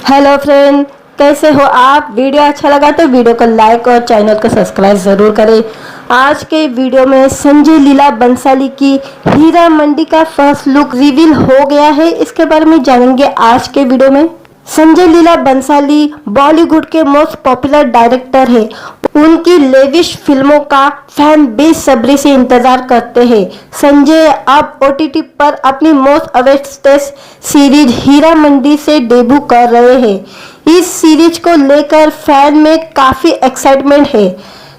Hello friend, कैसे हो आप। वीडियो अच्छा लगा तो वीडियो को लाइक और चैनल को सब्सक्राइब ज़रूर करें। आज के वीडियो में संजय लीला बंसाली की हीरा मंडी का फर्स्ट लुक रिवील हो गया है। इसके बारे में जानेंगे आज के वीडियो में। संजय लीला बंसाली बॉलीवुड के मोस्ट पॉपुलर डायरेक्टर है। उनकी लेविश फिल्मों का फैन बेसब्री से इंतजार करते हैं। संजय अब ओटीटी पर अपनी most awaited series Heera Mandi से डेब्यू कर रहे हैं। इस सीरीज को लेकर फैन में काफी एक्साइटमेंट है।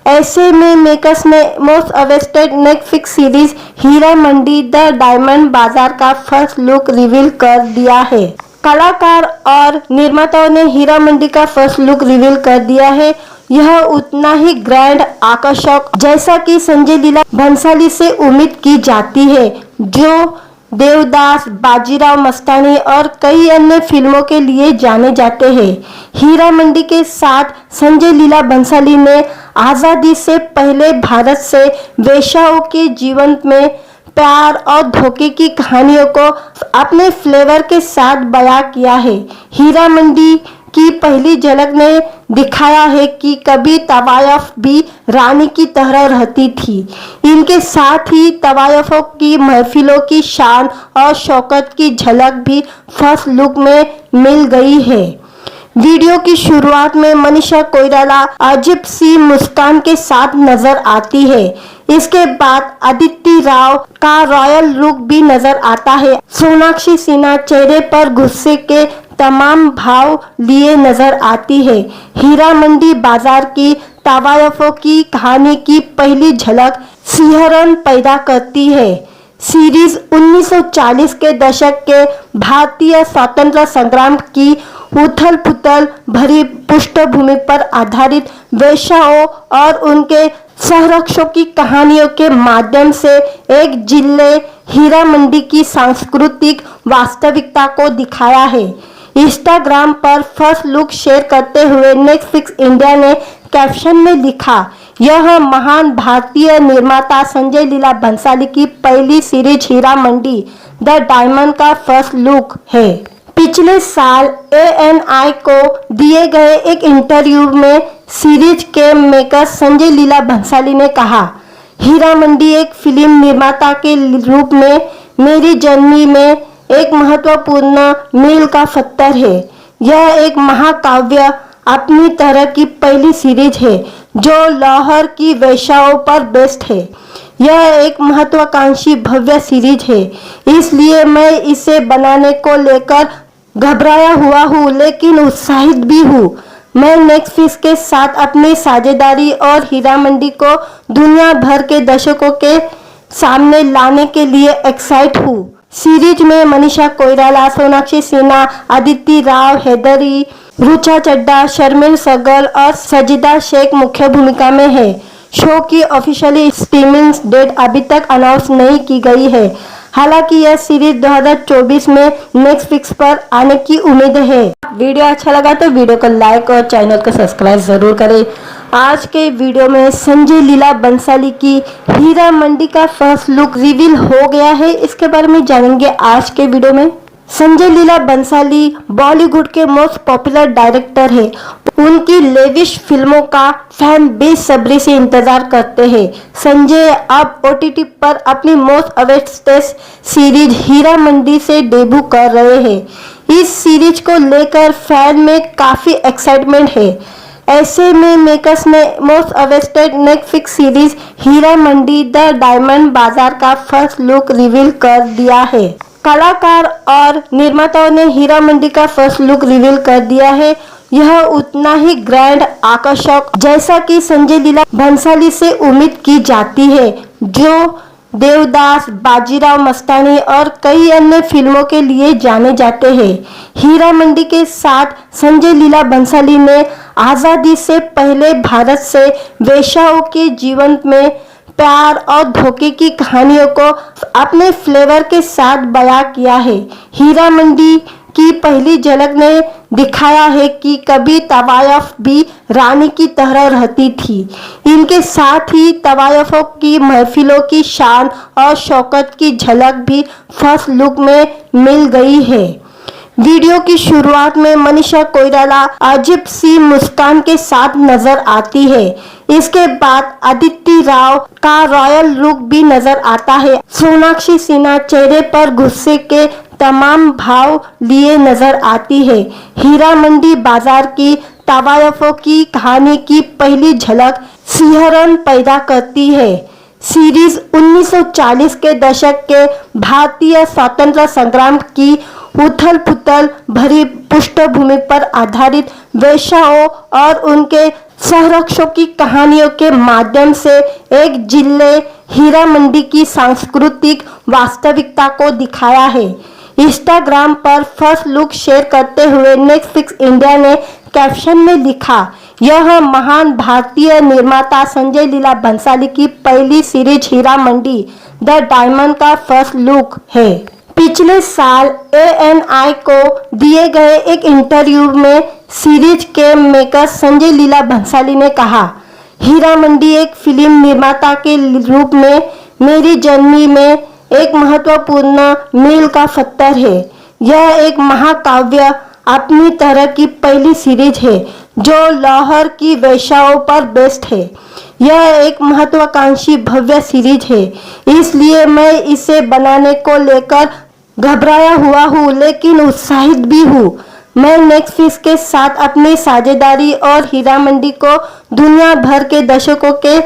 ऐसे में मेकर्स ने most awaited Netflix series Heera Mandi the diamond Bazaar का फर्स्ट लुक रिवील कर दिया है। कलाकार और निर्माताओं ने हीरा मंडी का फर्स्ट लुक रिवील कर दिया है। यह उतना ही ग्रैंड, आकर्षक जैसा कि संजय लीला भंसाली से उम्मीद की जाती है, जो देवदास, बाजीराव मस्तानी और कई अन्य फिल्मों के लिए जाने जाते हैं। हीरा मंडी के साथ संजय लीला भंसाली ने आज़ादी से पहले भारत से वेश्याओं के जीवन में प्यार और धोखे की कहानियों को अपने फ्लेवर के साथ बयां किया है। हीरा मंडी की पहली झलक ने दिखाया है कि कभी तवायफ भी रानी की तरह रहती थी। इनके साथ ही तवायफों की महफिलों की शान और शौकत की झलक भी फर्स्ट लुक में मिल गई है। वीडियो की शुरुआत में मनीषा कोइराला अजीब सी मुस्कान के साथ नजर आती है। इसके बाद अदिति राव का रॉयल लुक भी नजर आता है। सोनाक्षी सिन्हा चेहरे पर गुस्से के तमाम भाव लिए नजर आती है। हीरा मंडी बाजार की तवायफों की कहानी की पहली झलक सिहरन पैदा करती है। सीरीज 1940 के दशक के भारतीय स्वतंत्रता संग्राम की उथल पुथल भरी पृष्ठभूमि पर आधारित वेश्याओं और उनके संरक्षकों की कहानियों के माध्यम से एक जिले हीरा मंडी की सांस्कृतिक वास्तविकता को दिखाया है। इंस्टाग्राम पर फर्स्ट लुक शेयर करते हुए नेटफ्लिक्स इंडिया ने कैप्शन में लिखा, यह महान भारतीय निर्माता संजय लीला भंसाली की पहली series Heera Mandi the diamond का फर्स्ट लुक है। पिछले साल ANI को दिए गए एक इंटरव्यू में सीरीज के मेकर संजय लीला भंसाली ने कहा, हीरा मंडी एक फिल्म निर्माता के रूप में मेरी जर्नी में एक महत्वपूर्ण मील का पत्थर है। यह एक महाकाव्य अपनी तरह की पहली सीरीज है जो लाहौर की वेश्याओं पर बेस्ड है। यह एक महत्वाकांक्षी भव्य सीरीज है, इसलिए मैं इसे बनाने को लेकर घबराया हुआ हूँ लेकिन उत्साहित भी हूँ। मैं नेटफ्लिक्स के साथ अपनी साझेदारी और हीरा मंडी को दुनिया भर के दर्शकों के सामने लाने के लिए एक्साइट हूँ। सीरीज में मनीषा कोइराला, सोनाक्षी सिन्हा, अदिति राव, हैदरी, रुचा चड्ढा, शर्मिल सहगल और सजिदा शेख मुख्य भूमिका में है। शो की ऑफिशियली स्ट्रीमिंग डेट अभी तक अनाउंस नहीं की गई है। हालांकि यह सीरीज 2024 में नेटफ्लिक्स पर आने की उम्मीद है। वीडियो अच्छा लगा तो वीडियो को लाइक और चैनल को सब्सक्राइब जरूर करें। आज के वीडियो में संजय लीला बंसाली की हीरा मंडी का फर्स्ट लुक रिवील हो गया है। इसके बारे में जानेंगे आज के वीडियो में। संजय लीला बंसाली बॉलीवुड के मोस्ट पॉपुलर डायरेक्टर है। उनकी लेविश फिल्मों का फैन बेसब्री से इंतजार करते हैं। संजय अब ओटीटी पर अपनी most awaited series Heera Mandi से डेब्यू कर रहे हैं। इस सीरीज को लेकर फैन में काफी एक्साइटमेंट है। ऐसे में मेकर्स ने most awaited Netflix series Heera Mandi the diamond Bazaar का फर्स्ट लुक रिवील कर दिया है। कलाकार और निर्माताओं ने हीरा मंडी का फर्स्ट लुक रिवील कर दिया है। यह उतना ही ग्रैंड, आकर्षक जैसा कि संजय लीला भंसाली से उम्मीद की जाती है, जो देवदास, बाजीराव मस्तानी और कई अन्य फिल्मों के लिए जाने जाते हैं। हीरा मंडी के साथ संजय लीला भंसाली ने आज़ादी से पहले भारत से वेश्याओं के जीवन में प्यार और धोखे की कहानियों को अपने फ्लेवर के साथ बयां किया है। हीरा मंडी की पहली झलक ने दिखाया है कि कभी तवायफ भी रानी की तरह रहती थी। इनके साथ ही तवायफों की महफिलों की शान और शौकत की झलक भी फर्स्ट लुक में मिल गई है। वीडियो की शुरुआत में मनीषा कोइराला अजीब सी मुस्कान के साथ नजर आती है। इसके बाद अदिति राव का रॉयल लुक भी नजर आता है। सोनाक्षी सिन्हा चेहरे पर गुस्से के तमाम भाव लिए नजर आती है। हीरा मंडी बाजार की तवायफों की कहानी की पहली झलक सिहरन पैदा करती है। सीरीज 1940 के दशक के भारतीय स्वतंत्रता संग्राम की उथल पुथल भरी पृष्ठभूमि पर आधारित वेश्याओं और उनके संरक्षकों की कहानियों के माध्यम से एक जिले हीरा मंडी की सांस्कृतिक वास्तविकता को दिखाया है। इंस्टाग्राम पर फर्स्ट लुक शेयर करते हुए नेटफ्लिक्स इंडिया ने कैप्शन में लिखा, यह महान भारतीय निर्माता संजय लीला भंसाली की पहली series Heera Mandi the diamond का फर्स्ट लुक है। पिछले साल ANI को दिए गए एक इंटरव्यू में सीरीज के मेकर संजय लीला भंसाली ने कहा, हीरा मंडी एक फिल्म निर्माता के रूप में मेरी जर्नी में एक महत्वपूर्ण मील का पत्थर है। यह एक महाकाव्य अपनी तरह की पहली सीरीज है जो लाहौर की वेश्याओं पर बेस्ड है। यह एक महत्वाकांक्षी भव्य सीरीज है, इसलिए मैं इसे बनाने को लेकर घबराया हुआ हूँ लेकिन उत्साहित भी हूँ। मैं नेटफ्लिक्स के साथ अपनी साझेदारी और हीरा मंडी को दुनिया भर के दर्शकों के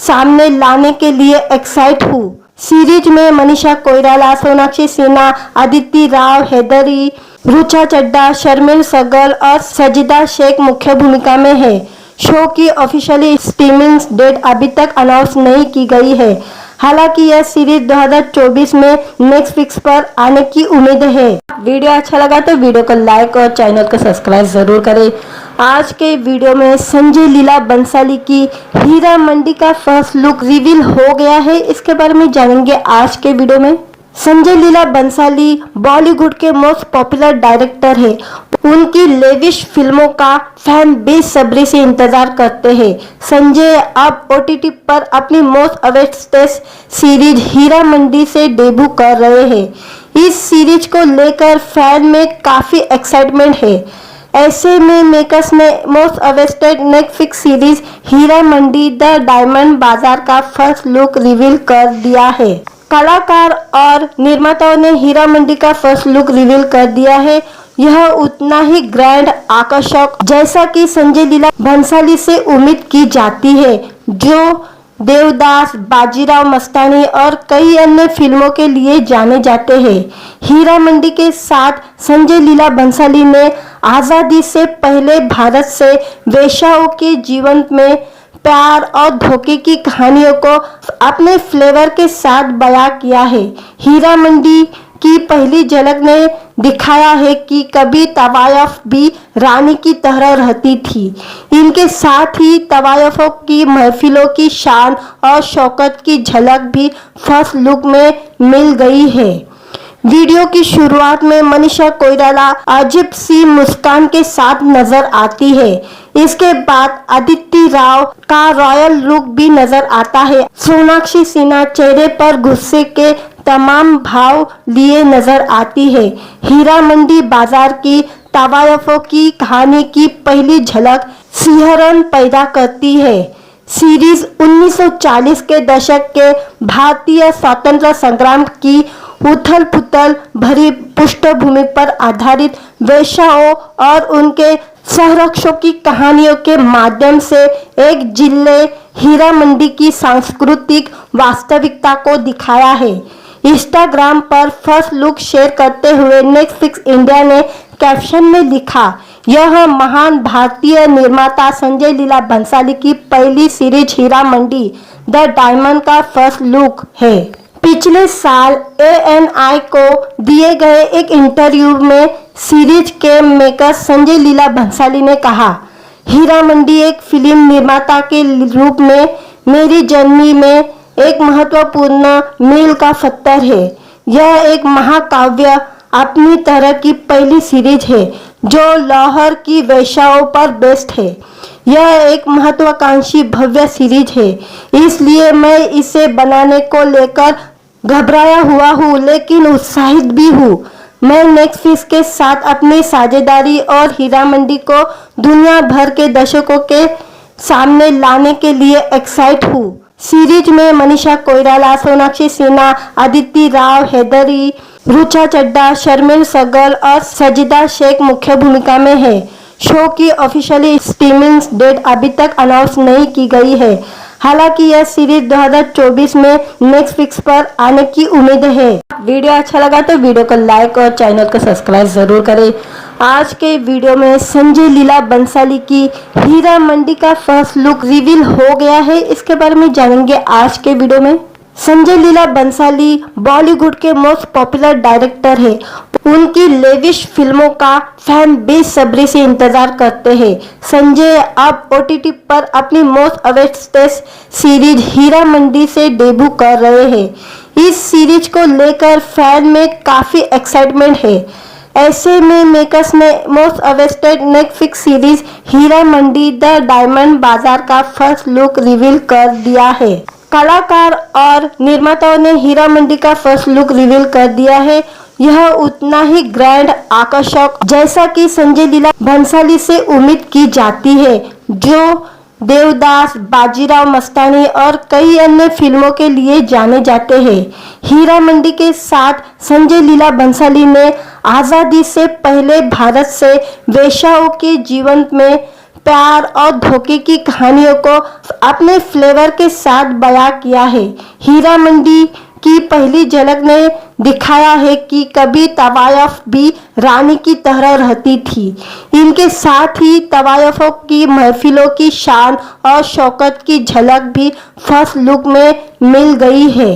सामने लाने के लिए एक्साइट हूँ। सीरीज में मनीषा कोइराला, सोनाक्षी सिन्हा, अदिति राव, हैदरी, रुचा चड्ढा, शर्मिल सगल और सजिदा शेख मुख्य भूमिका में है। शो की ऑफिशियली स्ट्रीमिंग डेट अभी तक अनाउंस नहीं की गई है। हालांकि यह सीरीज 2024 में नेटफ्लिक्स पर आने की उम्मीद है। वीडियो अच्छा लगा तो वीडियो को लाइक और चैनल को सब्सक्राइब जरूर करें। आज के वीडियो में संजय लीला बंसाली की हीरा मंडी का फर्स्ट लुक रिवील हो गया है। इसके बारे में जानेंगे आज के वीडियो में। संजय लीला बंसाली बॉलीवुड के मोस्ट पॉपुलर डायरेक्टर है। उनकी लेविश फिल्मों का फैन बेसब्री से इंतजार करते हैं। संजय अब OTT पर अपनी most awaited series Heera Mandi से डेब्यू कर रहे हैं। इस सीरीज को लेकर फैन में काफी एक्साइटमेंट है। ऐसे में मेकर्स ने most awaited Netflix series Heera Mandi the diamond Bazaar का फर्स्ट लुक रिवील कर दिया है। कलाकार और निर्माताओं ने हीरा मंडी का फर्स्ट लुक रिवील कर दिया है। यह उतना ही ग्रैंड आकर्षक जैसा कि संजय लीला भंसाली से उम्मीद की जाती है, जो देवदास, बाजीराव मस्तानी और कई अन्य फिल्मों के लिए जाने जाते हैं। हीरा मंडी के साथ संजय लीला भंसाली ने आजादी से पहले भारत से वेश्याओं के जीवन में प्यार और धोखे की कहानियों को अपने फ्लेवर के साथ बयां किया है। हीरा मंडी की पहली झलक ने दिखाया है कि कभी तवायफ भी रानी की तरह रहती थी। इनके साथ ही तवायफों की महफिलों की शान और शौकत की झलक भी फर्स्ट लुक में मिल गई है। वीडियो की शुरुआत में मनीषा कोइराला अजीब सी मुस्कान के साथ नजर आती है। इसके बाद अदिति राव का रॉयल लुक भी नजर आता है। सोनाक्षी सिन्हा चेहरे पर गुस्से के तमाम भाव लिए नजर आती है। हीरा मंडी बाजार की तवायफों की कहानी की पहली झलक सिहरन पैदा करती है। सीरीज 1940 के दशक के भारतीय स्वतंत्रता संग्राम की उथल पुथल भरी पृष्ठभूमि पर आधारित वेश्याओं और उनके संरक्षकों की कहानियों के माध्यम से एक जिले हीरा मंडी की सांस्कृतिक वास्तविकता को दिखाया है। इंस्टाग्राम पर फर्स्ट लुक शेयर करते हुए नेटफ्लिक्स इंडिया ने कैप्शन में लिखा, यह महान भारतीय निर्माता संजय लीला भंसाली की पहली series Heera Mandi the diamond का फर्स्ट लुक है। पिछले साल ANI को दिए गए एक इंटरव्यू में सीरीज के मेकर संजय लीला भंसाली ने कहा, हीरा मंडी एक फिल्म निर्माता के रूप में मेरी जर्नी में एक महत्वपूर्ण मील का पत्थर है। यह एक महाकाव्य अपनी तरह की पहली सीरीज है जो लाहौर की वेश्याओं पर बेस्ड है। यह एक महत्वाकांक्षी भव्य सीरीज है, इसलिए मैं इसे बनाने को लेकर घबराया हुआ हूँ लेकिन उत्साहित भी हूँ। मैं नेटफ्लिक्स के साथ अपनी साझेदारी और हीरा मंडी को दुनिया भर के दर्शकों के सामने लाने के लिए एक्साइट हूँ। सीरीज में मनीषा कोइराला, सोनाक्षी सिन्हा, अदिति राव, हैदरी, ऋचा चड्ढा, शर्मिल सहगल और सजिदा शेख मुख्य भूमिका में है। शो की ऑफिशियली स्ट्रीमिंग डेट अभी तक अनाउंस नहीं की गई है। हालांकि यह सीरीज 2024 में नेटफ्लिक्स पर आने की उम्मीद है। वीडियो अच्छा लगा तो वीडियो को लाइक और चैनल को सब्सक्राइब जरूर करें। आज के वीडियो में संजय लीला बंसाली की हीरा मंडी का फर्स्ट लुक रिवील हो गया है। इसके बारे में जानेंगे आज के वीडियो में। संजय लीला बंसाली बॉलीवुड के मोस्ट पॉपुलर डायरेक्टर है। उनकी लेविश फिल्मों का फैन बेसब्री से इंतजार करते हैं। संजय अब OTT पर अपनी most awaited series Heera Mandi से डेब्यू कर रहे हैं। इस सीरीज को लेकर फैन में काफी एक्साइटमेंट है। ऐसे में मेकर्स ने most awaited Netflix series Heera Mandi the diamond Bazaar का फर्स्ट लुक रिवील कर दिया है। कलाकार और निर्माताओं ने हीरा मंडी का फर्स्ट लुक रिवील कर दिया है। यह उतना ही ग्रैंड आकर्षक जैसा कि संजय लीला बंसाली से उम्मीद की जाती है, जो देवदास, बाजीराव मस्तानी और कई अन्य फिल्मों के लिए जाने जाते हैं। हीरा मंडी के साथ संजय लीला बंसाली ने आजादी से पहले भारत से वेश्याओं के जीवन में प्यार और धोखे की कहानियों को अपने फ्लेवर के साथ बयां किया है। हीरा मंडी की पहली झलक ने दिखाया है कि कभी तवायफ भी रानी की तरह रहती थी। इनके साथ ही तवायफों की महफिलों की शान और शौकत की झलक भी फर्स्ट लुक में मिल गई है।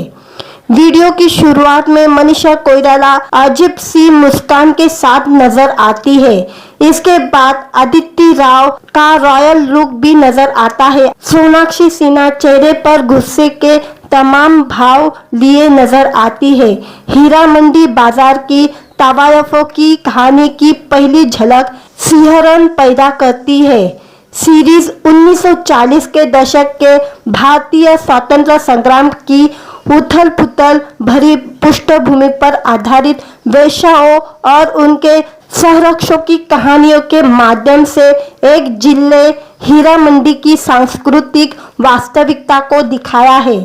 वीडियो की शुरुआत में मनीषा कोइराला अजीब सी मुस्कान के साथ नजर आती है। इसके बाद अदिति राव का रॉयल लुक भी नजर आता है। सोनाक्षी सिन्हा चेहरे पर गुस्से के तमाम भाव लिए नजर आती है। हीरा मंडी बाजार की तवायफों की कहानी की पहली झलक सिहरन पैदा करती है। सीरीज 1940 के दशक के भारतीय स्वतंत्रता संग्राम की उथल पुथल भरी पृष्ठभूमि पर आधारित वेश्याओं और उनके संरक्षकों की कहानियों के माध्यम से एक जिले हीरा मंडी की सांस्कृतिक वास्तविकता को दिखाया है।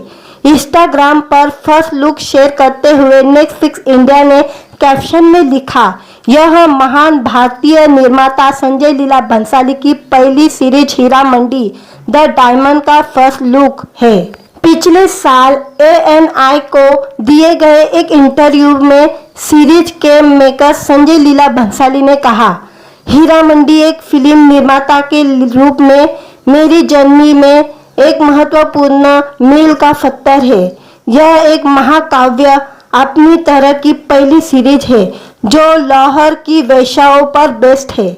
इंस्टाग्राम पर फर्स्ट लुक शेयर करते हुए नेटफ्लिक्स इंडिया ने कैप्शन में लिखा, यह महान भारतीय निर्माता संजय लीला बंसाली की पहली series Heera Mandi the diamond का फर्स्ट लुक है। पिछले साल ANI को दिए गए एक इंटरव्यू में सीरीज के मेकर संजय लीला बंसाली ने कहा, हीरा मंडी एक फिल्म निर्माता के रूप में मेरी जर्नी में एक महत्वपूर्ण मील का पत्थर है। यह एक महाकाव्य अपनी तरह की पहली सीरीज है जो लाहौर की वेश्याओं पर बेस्ड है।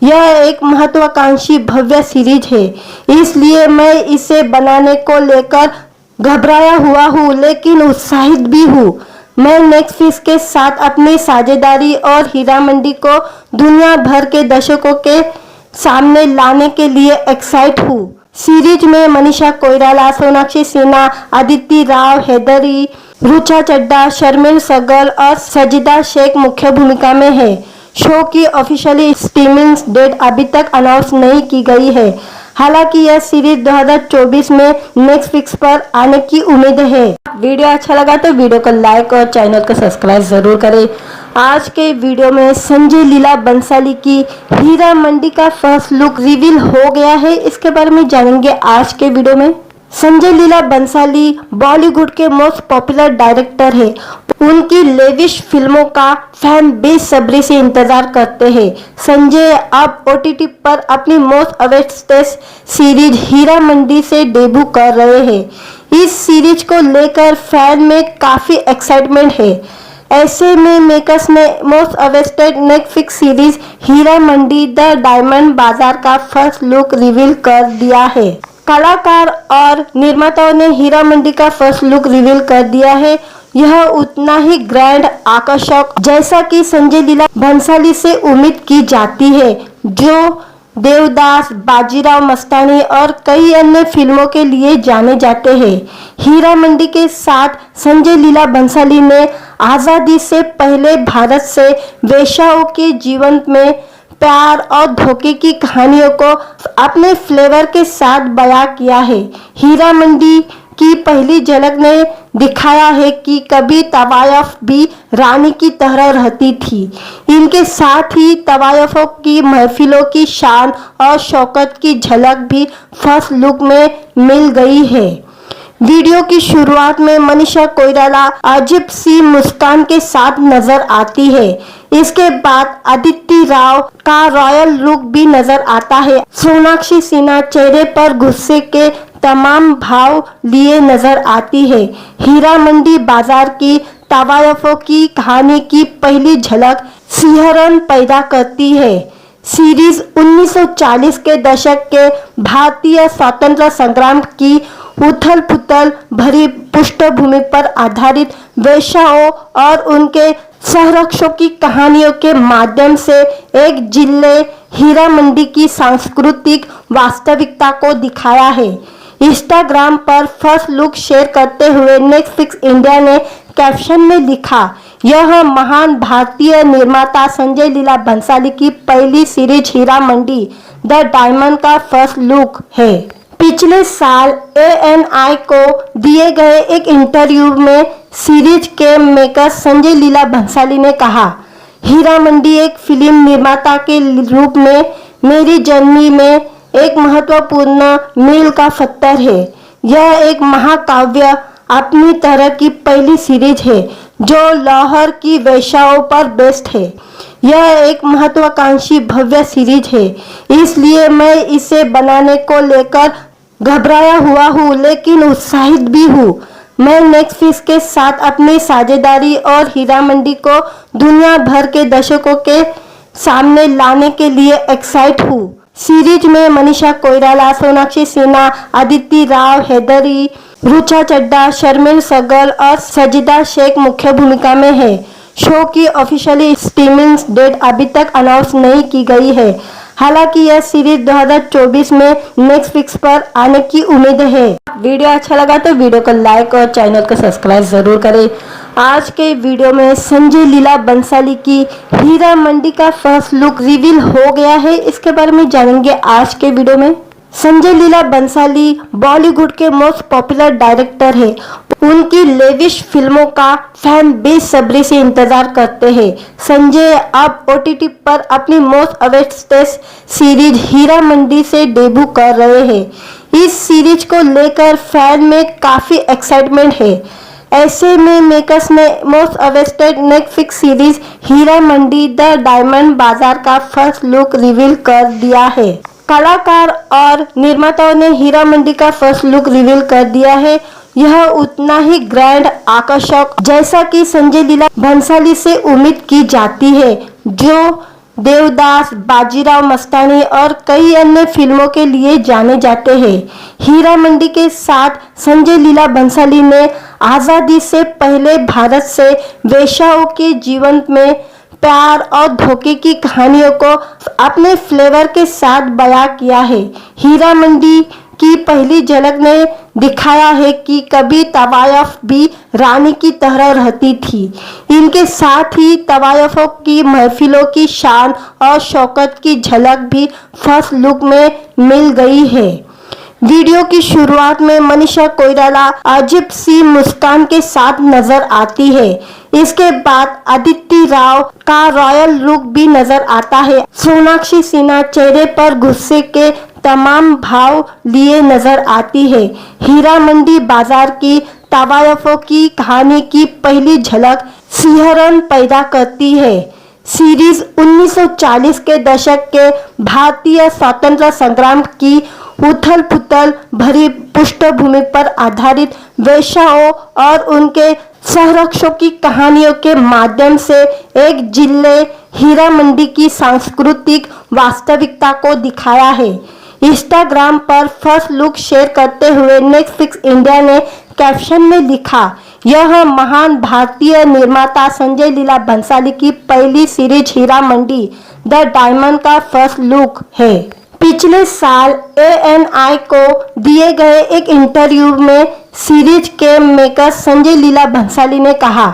यह एक महत्वाकांक्षी भव्य सीरीज है, इसलिए मैं इसे बनाने को लेकर घबराया हुआ हूँ लेकिन उत्साहित भी हूँ। मैं नेटफ्लिक्स के साथ अपनी साझेदारी और हीरा मंडी को दुनिया भर के दर्शकों के सामने लाने के लिए एक्साइट हूँ। सीरीज में मनीषा कोइराला, सोनाक्षी सिन्हा, अदिति राव, हैदरी, ऋचा चड्ढा, शर्मिल सहगल और सजिदा शेख मुख्य भूमिका में है। शो की ऑफिशियली स्ट्रीमिंग डेट अभी तक अनाउंस नहीं की गई है। हालांकि यह सीरीज 2024 में नेटफ्लिक्स पर आने की उम्मीद है। वीडियो अच्छा लगा तो वीडियो को लाइक और चैनल को सब्सक्राइब जरूर करें। आज के वीडियो में संजय लीला बंसाली की हीरा मंडी का फर्स्ट लुक रिवील हो गया है। इसके बारे में जानेंगे आज के वीडियो में। संजय लीला बंसाली बॉलीवुड के मोस्ट पॉपुलर डायरेक्टर है। उनकी लेविश फिल्मों का फैन बेसब्री से इंतजार करते हैं। संजय अब OTT पर अपनी most awaited series Heera Mandi से डेब्यू कर रहे हैं। इस सीरीज को लेकर फैन में काफी एक्साइटमेंट है। ऐसे में मेकर्स ने most awaited Netflix series Heera Mandi the diamond Bazaar का फर्स्ट लुक रिवील कर दिया है। कलाकार और निर्माताओं ने हीरा मंडी का फर्स्ट लुक रिवील कर दिया है। यह उतना ही ग्रैंड आकर्षक जैसा कि संजय लीला बंसाली से उम्मीद की जाती है, जो देवदास, बाजीराव मस्तानी और कई अन्य फिल्मों के लिए जाने जाते हैं। हीरा मंडी के साथ संजय लीला बंसाली ने आज़ादी से पहले भारत से वेश्याओं के जीवन में प्यार और धोखे की कहानियों को अपने फ्लेवर के साथ बयां किया है। हीरा मंडी की पहली झलक ने दिखाया है कि कभी तवायफ भी रानी की तरह रहती थी। इनके साथ ही तवायफों की महफिलों की शान और शौकत की झलक भी फर्स्ट लुक में मिल गई है। वीडियो की शुरुआत में मनीषा कोइराला अजीब सी मुस्कान के साथ नजर आती है। इसके बाद अदिति राव का रॉयल लुक भी नजर आता है। सोनाक्षी सिन्हा चेहरे पर गुस्से के तमाम भाव लिए नजर आती है। हीरा मंडी बाजार की तवायफों की कहानी की पहली झलक सिहरन पैदा करती है। सीरीज 1940 के दशक के भारतीय स्वतंत्रता संग्राम की उथल पुथल भरी पृष्ठभूमि पर आधारित वेश्याओं और उनके संरक्षकों की कहानियों के माध्यम से एक जिले हीरा मंडी की सांस्कृतिक वास्तविकता को दिखाया है। इंस्टाग्राम पर फर्स्ट लुक शेयर करते हुए नेटफ्लिक्स इंडिया ने कैप्शन में लिखा, यह महान भारतीय निर्माता संजय लीला बंसाली की पहली series Heera Mandi the diamond का फर्स्ट लुक है। पिछले साल ANI को दिए गए एक इंटरव्यू में सीरीज के मेकर संजय लीला बंसाली ने कहा, हीरा मंडी एक फिल्म निर्माता के रूप में मेरी जर्नी में एक महत्वपूर्ण मील का पत्थर है। यह एक महाकाव्य अपनी तरह की पहली सीरीज है जो लाहौर की वेश्याओं पर बेस्ड है। यह एक महत्वाकांक्षी भव्य सीरीज है, इसलिए मैं इसे बनाने को लेकर घबराया हुआ हूँ लेकिन उत्साहित भी हूँ। मैं नेटफ्लिक्स के साथ अपनी साझेदारी और हीरा मंडी को दुनिया भर के दर्शकों के सामने लाने के लिए एक्साइट हूँ। सीरीज में मनीषा कोइराला, सोनाक्षी सिन्हा, अदिति राव, हैदरी, रुचा चड्ढा, शर्मिल सगल और सजिदा शेख मुख्य भूमिका में है। शो की ऑफिशियली स्ट्रीमिंग डेट अभी तक अनाउंस नहीं की गई है। हालांकि यह सीरीज 2024 में नेटफ्लिक्स पर आने की उम्मीद है। वीडियो अच्छा लगा तो वीडियो को लाइक और चैनल को सब्सक्राइब जरूर करें। आज के वीडियो में संजय लीला बंसाली की हीरा मंडी का फर्स्ट लुक रिवील हो गया है। इसके बारे में जानेंगे आज के वीडियो में। संजय लीला बंसाली बॉलीवुड के मोस्ट पॉपुलर डायरेक्टर है। उनकी लेविश फिल्मों का फैन बेसब्री से इंतजार करते हैं। संजय अब OTT पर अपनी most awaited series Heera Mandi से डेब्यू कर रहे हैं। इस सीरीज को लेकर फैन में काफी एक्साइटमेंट है। ऐसे में मेकर्स ने most awaited Netflix series Heera Mandi the diamond Bazaar का फर्स्ट लुक रिवील कर दिया है। कलाकार और निर्माताओं ने हीरा मंडी का फर्स्ट लुक रिवील कर दिया है। यह उतना ही ग्रैंड आकर्षक जैसा कि संजय लीला बंसाली से उम्मीद की जाती है, जो देवदास, बाजीराव मस्तानी और कई अन्य फिल्मों के लिए जाने जाते हैं। हीरा मंडी के साथ संजय लीला बंसाली ने आज़ादी से पहले भारत से वेश्याओं के जीवन में प्यार और धोखे की कहानियों को अपने फ्लेवर के साथ बयां किया है। हीरा मंडी की पहली झलक ने दिखाया है कि कभी तवायफ भी रानी की तरह रहती थी। इनके साथ ही तवायफों की महफिलों की शान और शौकत की झलक भी फर्स्ट लुक में मिल गई है। वीडियो की शुरुआत में मनीषा कोइराला अजीब सी मुस्कान के साथ नजर आती है। इसके बाद अदिति राव का रॉयल लुक भी नजर आता है। सोनाक्षी सिन्हा चेहरे पर गुस्से के तमाम भाव लिए नजर आती है। हीरा मंडी बाजार की तवायफों की कहानी की पहली झलक सिहरन पैदा करती है। सीरीज 1940 के दशक के भारतीय स्वतंत्रता संग्राम की उथल पुथल भरी पृष्ठभूमि पर आधारित वेश्याओं और उनके संरक्षकों की कहानियों के माध्यम से एक जिले हीरा मंडी की सांस्कृतिक वास्तविकता को दिखाया है। इंस्टाग्राम पर फर्स्ट लुक शेयर करते हुए नेटफ्लिक्स इंडिया ने कैप्शन में लिखा, यह महान भारतीय निर्माता संजय लीला बंसाली की पहली series Heera Mandi the diamond का फर्स्ट लुक है। पिछले साल ANI को दिए गए एक इंटरव्यू में सीरीज के मेकर संजय लीला भंसाली ने कहा,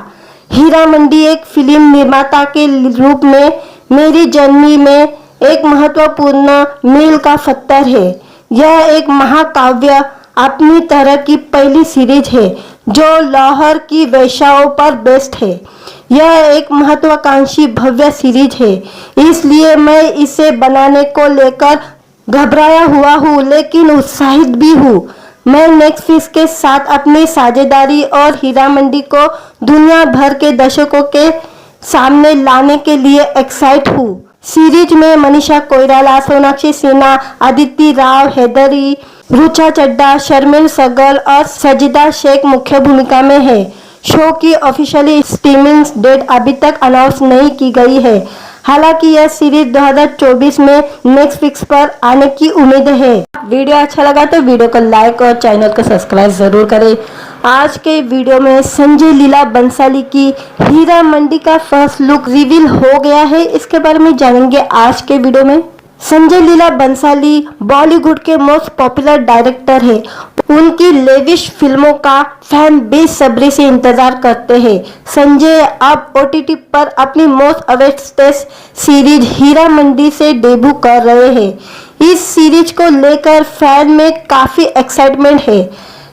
हीरा मंडी एक फिल्म निर्माता के रूप में मेरी जर्नी में एक महत्वपूर्ण मील का पत्थर है। यह एक महाकाव्य अपनी तरह की पहली सीरीज है जो लाहौर की वेश्याओं पर बेस्ड है। यह एक महत्वाकांक्षी भव्य सीरीज है, इसलिए मैं इसे बनाने को लेकर घबराया हुआ हूँ लेकिन उत्साहित भी हूँ। मैं नेटफ्लिक्स के साथ अपनी साझेदारी और हीरा मंडी को दुनिया भर के दर्शकों के सामने लाने के लिए एक्साइट हूँ। सीरीज में मनीषा कोइराला, सोनाक्षी सिन्हा, अदिति राव हैदरी, रुचा चड्ढा, शर्मिल सहगल और सजिदा शेख मुख्य भूमिका में है। शो की ऑफिशियली स्ट्रीमिंग डेट अभी तक अनाउंस नहीं की गई है। हालांकि यह सीरीज 2024 में नेटफ्लिक्स पर आने की उम्मीद है। वीडियो अच्छा लगा तो वीडियो को लाइक और चैनल को सब्सक्राइब जरूर करें। आज के वीडियो में संजय लीला बंसाली की हीरा मंडी का फर्स्ट लुक रिवील हो गया है, इसके बारे में जानेंगे आज के वीडियो में। संजय लीला बंसाली बॉलीवुड के मोस्ट पॉपुलर डायरेक्टर है। उनकी लेविश फिल्मों का फैन बेसब्री से इंतजार करते हैं। संजय अब OTT पर अपनी most awaited series Heera Mandi से डेब्यू कर रहे हैं। इस सीरीज को लेकर फैन में काफी एक्साइटमेंट है।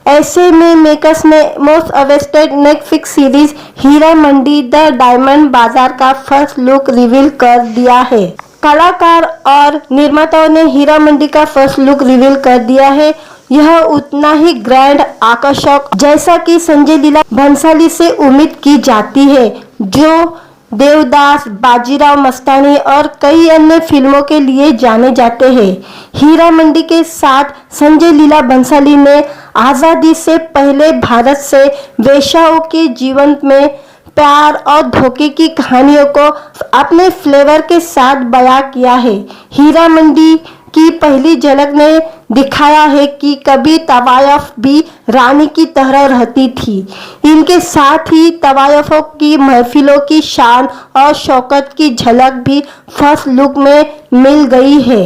ऐसे में मेकर्स ने most awaited Netflix series Heera Mandi the diamond Bazaar का फर्स्ट लुक रिवील कर दिया है। कलाकार और निर्माताओं ने हीरा मंडी का फर्स्ट लुक रिवील कर दिया है। यह उतना ही ग्रैंड आकर्षक जैसा कि संजय लीला भंसाली से उम्मीद की जाती है, जो देवदास, बाजीराव मस्तानी और कई अन्य फिल्मों के लिए जाने जाते हैं। हीरा मंडी के साथ संजय लीला भंसाली ने आजादी से पहले भारत से वेश्याओं के जीवन में प्यार और धोखे की कहानियों को अपने फ्लेवर के साथ बयां किया है। हीरा मंडी की पहली झलक ने दिखाया है कि कभी तवायफ भी रानी की तरह रहती थी। इनके साथ ही तवायफों की महफिलों की शान और शौकत की झलक भी फर्स्ट लुक में मिल गई है।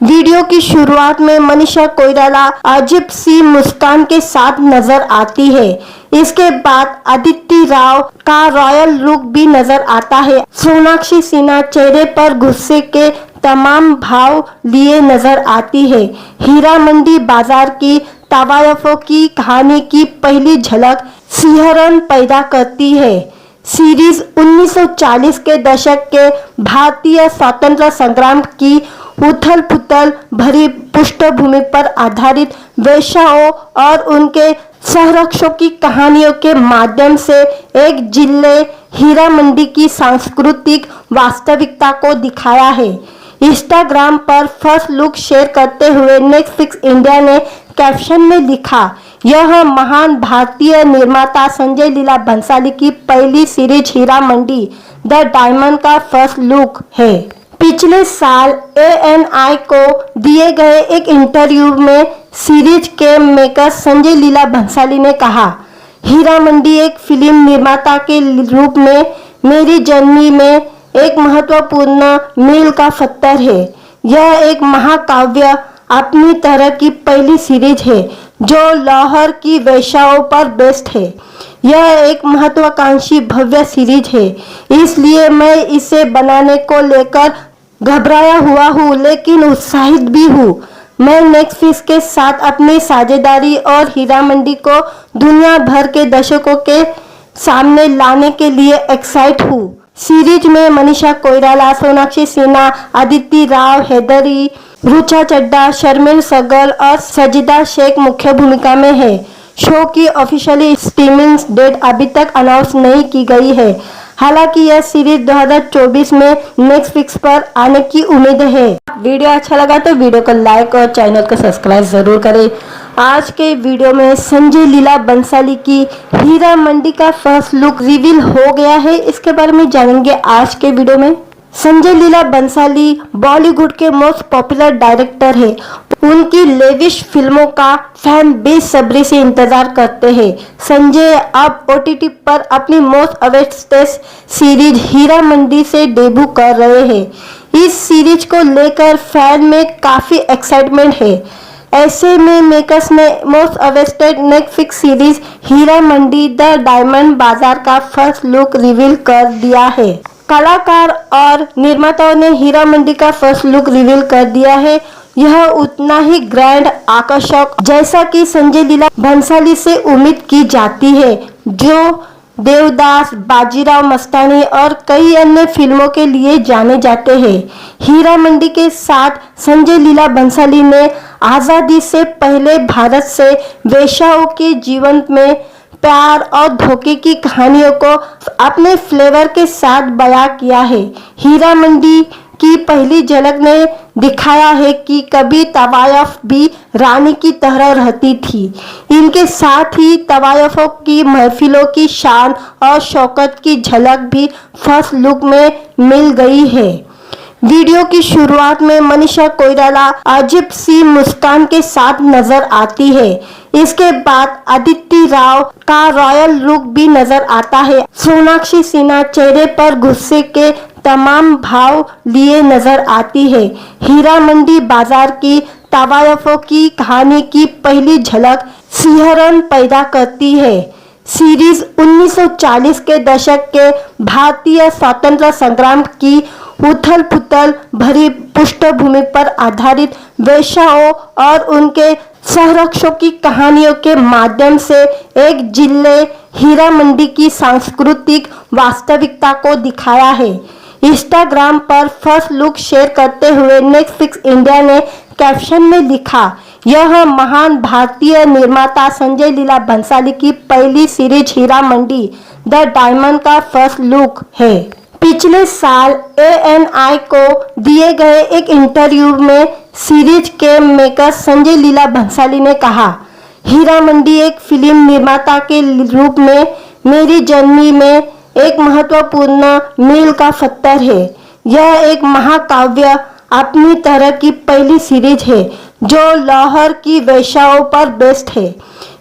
वीडियो की शुरुआत में मनीषा कोइराला अजीब सी मुस्कान के साथ नजर आती है। इसके बाद अदिति राव का रॉयल लुक भी नजर आता है। सोनाक्षी सिन्हा चेहरे पर गुस्से के तमाम भाव लिए नजर आती है। हीरा मंडी बाजार की तवायफों की कहानी की पहली झलक सिहरन पैदा करती है। सीरीज 1940 के दशक के भारतीय स्वतंत्रता संग्राम की उथल पुथल भरी पृष्ठभूमि पर आधारित वेश्याओं और उनके संरक्षकों की कहानियों के माध्यम से एक जिले हीरा मंडी की सांस्कृतिक वास्तविकता को दिखाया है। इंस्टाग्राम पर फर्स्ट लुक शेयर करते हुए नेटफ्लिक्स इंडिया ने कैप्शन में लिखा, यह महान भारतीय निर्माता संजय लीला भंसाली की पहली series Heera Mandi the diamond का फर्स्ट लुक है। पिछले साल ANI को दिए गए एक इंटरव्यू में सीरीज के मेकर संजय लीला भंसाली ने कहा, हीरा मंडी एक फिल्म निर्माता के रूप में मेरी जर्नी में एक महत्वपूर्ण मील का पत्थर है। यह एक महाकाव्य अपनी तरह की पहली सीरीज है जो लाहौर की वेश्याओं पर बेस्ड है। यह एक महत्वाकांक्षी भव्य सीरीज है, इसलिए मैं इसे बनाने को लेकर घबराया हुआ हूँ लेकिन उत्साहित भी हूँ। मैं नेटफ्लिक्स के साथ अपनी साझेदारी और हीरा मंडी को दुनिया भर के दर्शकों के सामने लाने के लिए एक्साइट हूँ। सीरीज में मनीषा कोइराला, सोनाक्षी सिन्हा, अदिति राव हैदरी, रुचा चड्ढा, शर्मिल सहगल और सजिदा शेख मुख्य भूमिका में है। शो की ऑफिशियली स्ट्रीमिंग डेट अभी तक अनाउंस नहीं की गई है। हालांकि यह सीरीज 2024 में नेटफ्लिक्स पर आने की उम्मीद है। वीडियो अच्छा लगा तो वीडियो को लाइक और चैनल को सब्सक्राइब जरूर करें। आज के वीडियो में संजय लीला बंसाली की हीरा मंडी का फर्स्ट लुक रिवील हो गया है, इसके बारे में जानेंगे आज के वीडियो में। संजय लीला बंसाली बॉलीवुड के मोस्ट पॉपुलर डायरेक्टर है। उनकी लेविश फिल्मों का फैन बेसब्री से इंतजार करते हैं। संजय अब OTT पर अपनी most awaited series Heera Mandi से डेब्यू कर रहे हैं। इस सीरीज को लेकर फैन में काफी एक्साइटमेंट है। ऐसे में मेकर्स ने most awaited Netflix series Heera Mandi the diamond Bazaar का फर्स्ट लुक रिवील कर दिया है। कलाकार और निर्माताओं ने हीरा मंडी का फर्स्ट लुक रिवील कर दिया है। यह उतना ही ग्रैंड, आकर्षक जैसा कि संजय लीला भंसाली से उम्मीद की जाती है, जो देवदास, बाजीराव मस्तानी और कई अन्य फिल्मों के लिए जाने जाते हैं। हीरा मंडी के साथ संजय लीला भंसाली ने आज़ादी से पहले भारत से वेश्याओं के जीवन में प्यार और धोखे की कहानियों को अपने फ्लेवर के साथ बयां किया है। हीरा मंडी की पहली झलक ने दिखाया है कि कभी तवायफ भी रानी की तरह रहती थी। इनके साथ ही तवायफों की महफिलों की शान और शौकत की झलक भी फर्स्ट लुक में मिल गई है। वीडियो की शुरुआत में मनीषा कोइराला अजीब सी मुस्कान के साथ नजर आती है। इसके बाद अदिति राव का रॉयल लुक भी नजर आता है। सोनाक्षी सिन्हा चेहरे पर गुस्से के तमाम भाव लिए नजर आती है। हीरा मंडी बाजार की तवायफों की कहानी की पहली झलक सिहरन पैदा करती है। सीरीज 1940 के दशक के भारतीय स्वतंत्रता संग्राम की उथल पुथल भरी पृष्ठभूमि पर आधारित वेश्याओं और उनके संरक्षकों की कहानियों के माध्यम से एक जिले हीरा मंडी की सांस्कृतिक वास्तविकता को दिखाया है। इंस्टाग्राम पर फर्स्ट लुक शेयर करते हुए नेटफ्लिक्स इंडिया ने कैप्शन में लिखा, यह महान भारतीय निर्माता संजय लीला भंसाली की पहली series Heera Mandi the diamond का फर्स्ट लुक है। पिछले साल ANI को दिए गए एक इंटरव्यू में सीरीज के मेकर संजय लीला भंसाली ने कहा, हीरा मंडी एक फिल्म निर्माता के रूप में मेरी जर्नी में एक महत्वपूर्ण मील का पत्थर है। यह एक महाकाव्य अपनी तरह की पहली सीरीज है जो लाहौर की वेश्याओं पर बेस्ड है।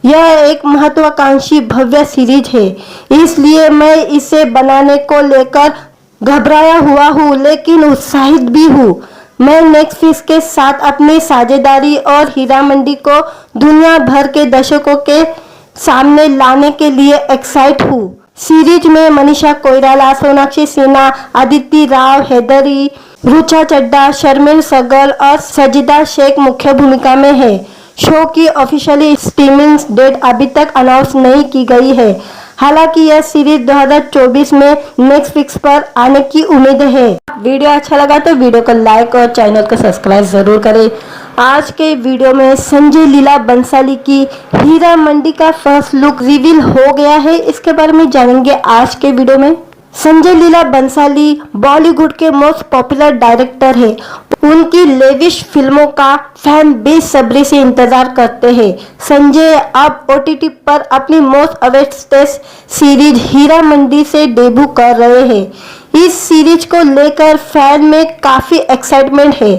यह एक महत्वाकांक्षी भव्य सीरीज है, इसलिए मैं इसे बनाने को लेकर घबराया हुआ हूँ लेकिन उत्साहित भी हूँ। मैं नेटफ्लिक्स के साथ अपनी साझेदारी और हीरा मंडी को दुनिया भर के दर्शकों के सामने लाने के लिए एक्साइट हूँ। सीरीज में मनीषा कोइराला, सोनाक्षी सिन्हा, अदिति राव, हैदरी, रुचा चड्ढा, शर्मिल सहगल और सजिदा शेख मुख्य भूमिका में है। शो की ऑफिशियली स्ट्रीमिंग डेट अभी तक अनाउंस नहीं की गई है। हालांकि यह सीरीज 2024 में नेटफ्लिक्स पर आने की उम्मीद है। वीडियो अच्छा लगा तो वीडियो को लाइक और चैनल को सब्सक्राइब जरूर करें। आज के वीडियो में संजय लीला बंसाली की हीरा मंडी का फर्स्ट लुक रिवील हो गया है। इसके बारे में जानेंगे आज के वीडियो में। संजय लीला बंसाली बॉलीवुड के मोस्ट पॉपुलर डायरेक्टर है। उनकी लेविश फिल्मों का फैन बेसब्री से इंतजार करते हैं। संजय अब OTT पर अपनी मोस्ट अवेस्टेड सीरीज हीरा मंडी से डेब्यू कर रहे हैं। इस सीरीज को लेकर फैन में काफी एक्साइटमेंट है।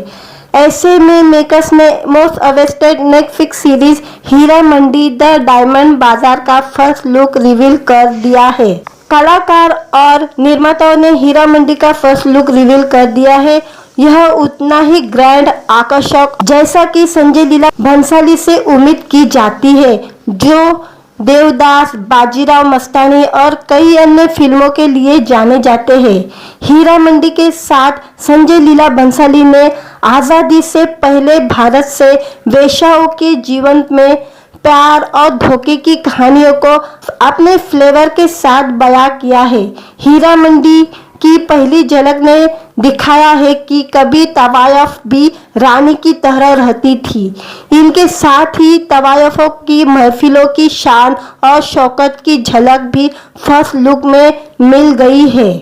ऐसे में मेकर्स ने most awaited Netflix series Heera Mandi the diamond Bazaar का फर्स्ट लुक रिवील कर दिया है। कलाकार और निर्माताओं ने हीरा मंडी का फर्स्ट लुक रिवील कर दिया है। यह उतना ही ग्रैंड, आकर्षक जैसा कि संजय लीला भंसाली से उम्मीद की जाती है, जो देवदास, बाजीराव मस्तानी और कई अन्य फिल्मों के लिए जाने जाते हैं। हीरा मंडी के साथ संजय लीला भंसाली ने आज़ादी से पहले भारत से वेश्याओं के जीवन में प्यार और धोखे की कहानियों को अपने फ्लेवर के साथ बयां किया है। हीरा मंडी की पहली झलक ने दिखाया है कि कभी तवायफ भी रानी की तरह रहती थी। इनके साथ ही तवायफों की महफिलों की शान और शौकत की झलक भी फर्स्ट लुक में मिल गई है।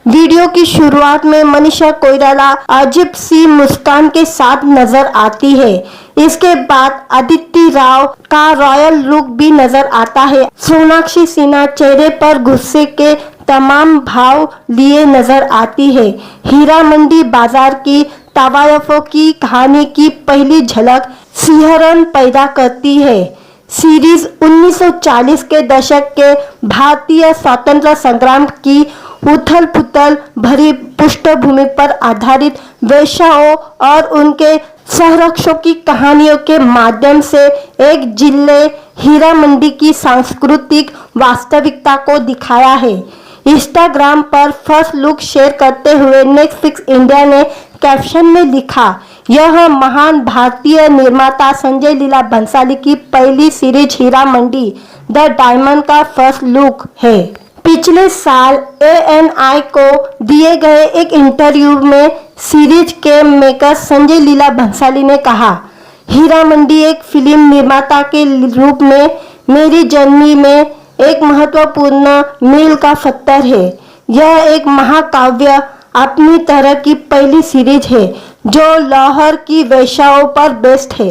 वीडियो की शुरुआत में मनीषा कोइराला अजीब सी मुस्कान के साथ नजर आती है। इसके बाद अदिति राव का रॉयल लुक भी नजर आता है। सोनाक्षी सिन्हा चेहरे पर गुस्से के तमाम भाव लिए नजर आती है। हीरा मंडी बाजार की तवायफों की कहानी की पहली झलक सिहरन पैदा करती है। सीरीज 1940 के दशक के भारतीय स्वतंत्रता संग्राम की उथल पुथल भरी पृष्ठभूमि पर आधारित वेश्याओं और उनके संरक्षकों की कहानियों के माध्यम से एक जिले हीरा मंडी की सांस्कृतिक वास्तविकता को दिखाया है। इंस्टाग्राम पर फर्स्ट लुक शेयर करते हुए नेटफ्लिक्स इंडिया ने कैप्शन में लिखा, यह महान भारतीय निर्माता संजय लीला भंसाली की पहली series Heera Mandi the diamond का फर्स्ट लुक है। पिछले साल ANI को दिए गए एक इंटरव्यू में सीरीज के मेकर संजय लीला भंसाली ने कहा, हीरा मंडी एक फिल्म निर्माता के रूप में मेरी जर्नी में एक महत्वपूर्ण मील का पत्थर है। यह एक महाकाव्य अपनी तरह की पहली सीरीज है जो लाहौर की वेश्याओं पर बेस्ड है।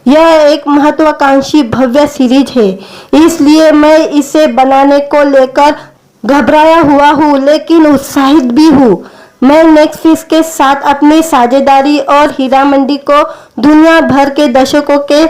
यह एक महत्वाकांक्षी भव्य सीरीज है, इसलिए मैं इसे बनाने को लेकर घबराया हुआ हूँ लेकिन उत्साहित भी हूँ। मैं नेटफ्लिक्स के साथ अपनी साझेदारी और हीरा मंडी को दुनिया भर के दर्शकों के